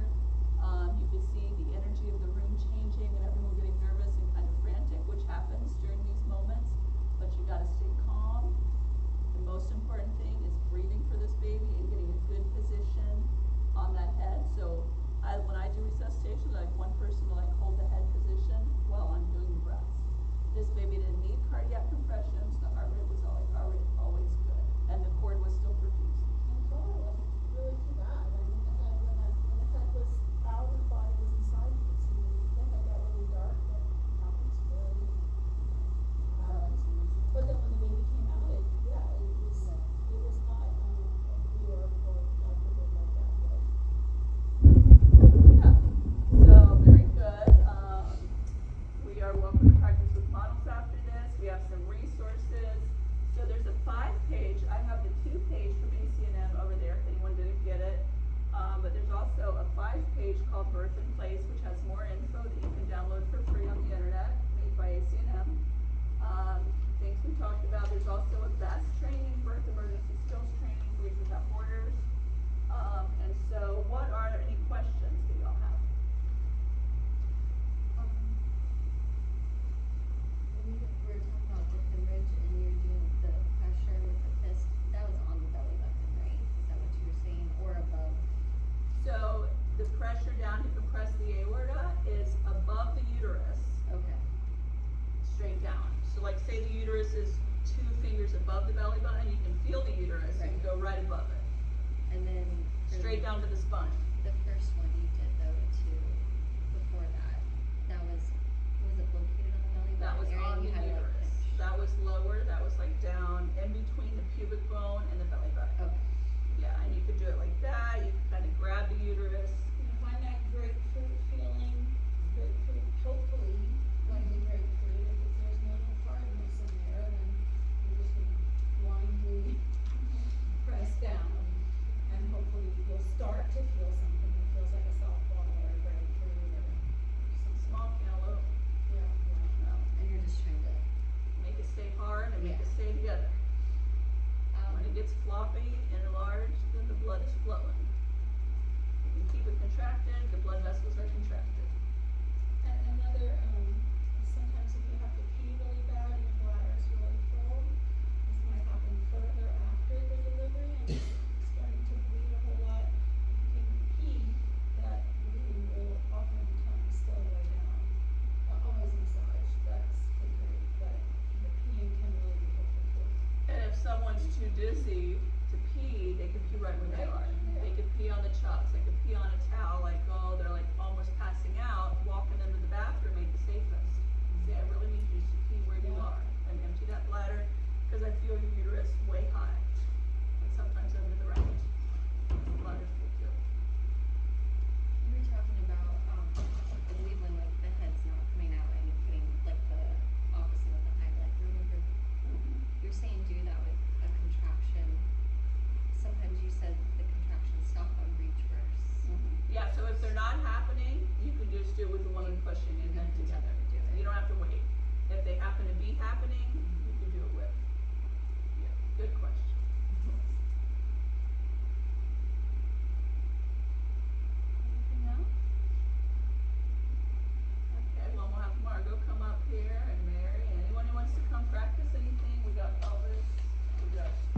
You could see the energy of the room changing and everyone getting nervous and kind of frantic, which happens during these moments. But you gotta stay calm. The most important thing is breathing for this baby and getting a good position on that head. So when I do resuscitation, I like one person to like hold the head position while I'm doing the breaths. This baby didn't need cardiac compressions. The heart rate was always good, and the cord was still perfused. And so it wasn't really too bad. I mean, when the head was out and the body was inside, you could see the head got really dark, but happens really. But then when the baby came out, it was not, we were, or Dr. did like that, but. Yeah, so very good. We are welcome to practice with models after this. We have some resources. So there's a 5-page, I have the 2-page from ACNM over there if anyone didn't get it. But there's also a 5-page called Birth in Place, which has more info that you can download for free on the internet, made by ACNM. Things we talked about, there's also a BEST training, birth emergency skills training, Breathe Without Borders. And so what are there any questions that y'all have? When you were talking about the hemorrhage and you were doing the pressure with the fist, that was on the belly button, right? Is that what you were saying, or above? So the pressure down to compress the aorta is above the uterus, Okay. straight down. So like say the uterus is 2 fingers above the belly button, you can feel the uterus, you can go right above it, And then for straight down to the spine. the first one you did though too, before that, was it located on the belly button That was area? on and the you had to, like, uterus. pinch? That was lower, that was like down in between the pubic bone and the belly button. Okay. Yeah, and you could do it like that, you could kind of grab the uterus. You find that grapefruit feeling, hopefully, when the grapefruit, if there's no hardness in there, then you're just gonna blindly press down. And hopefully you'll start to feel something that feels like a softball or a grapefruit or some Small cantaloupe, Yeah. And you're just trying to, make it stay hard and make Yeah. it stay together. When it gets floppy and enlarged, then the blood is flowing. You can keep it contracted, the blood vessels are contracted. And another, sometimes if you have to pee really bad and your bladder is really full, this might happen further after the delivery and it's starting to bleed a whole lot. If you can pee, that bleeding will oftentimes slow way down. Always massage, that's the great, but the peeing can really be helpful too. And if someone's too dizzy to pee, they can pee right where they Right are. there. They could pee on the chucks, they could pee on a towel, like, oh, they're like almost passing out, walking them to the bathroom ain't the safest. Say, I really need you to pee where you Yeah. are and empty that bladder, cause I feel your uterus way high. And sometimes over to the right. The bladder's full too. you were talking about, I believe when like the head's not coming out and you're putting like the opposite of the highlight, remember? You're saying do that with a contraction. Sometimes you said the contractions stop on breech first. Yeah, so if they're not happening, you can just do it with the woman pushing and then together. Do it. You don't have to wait.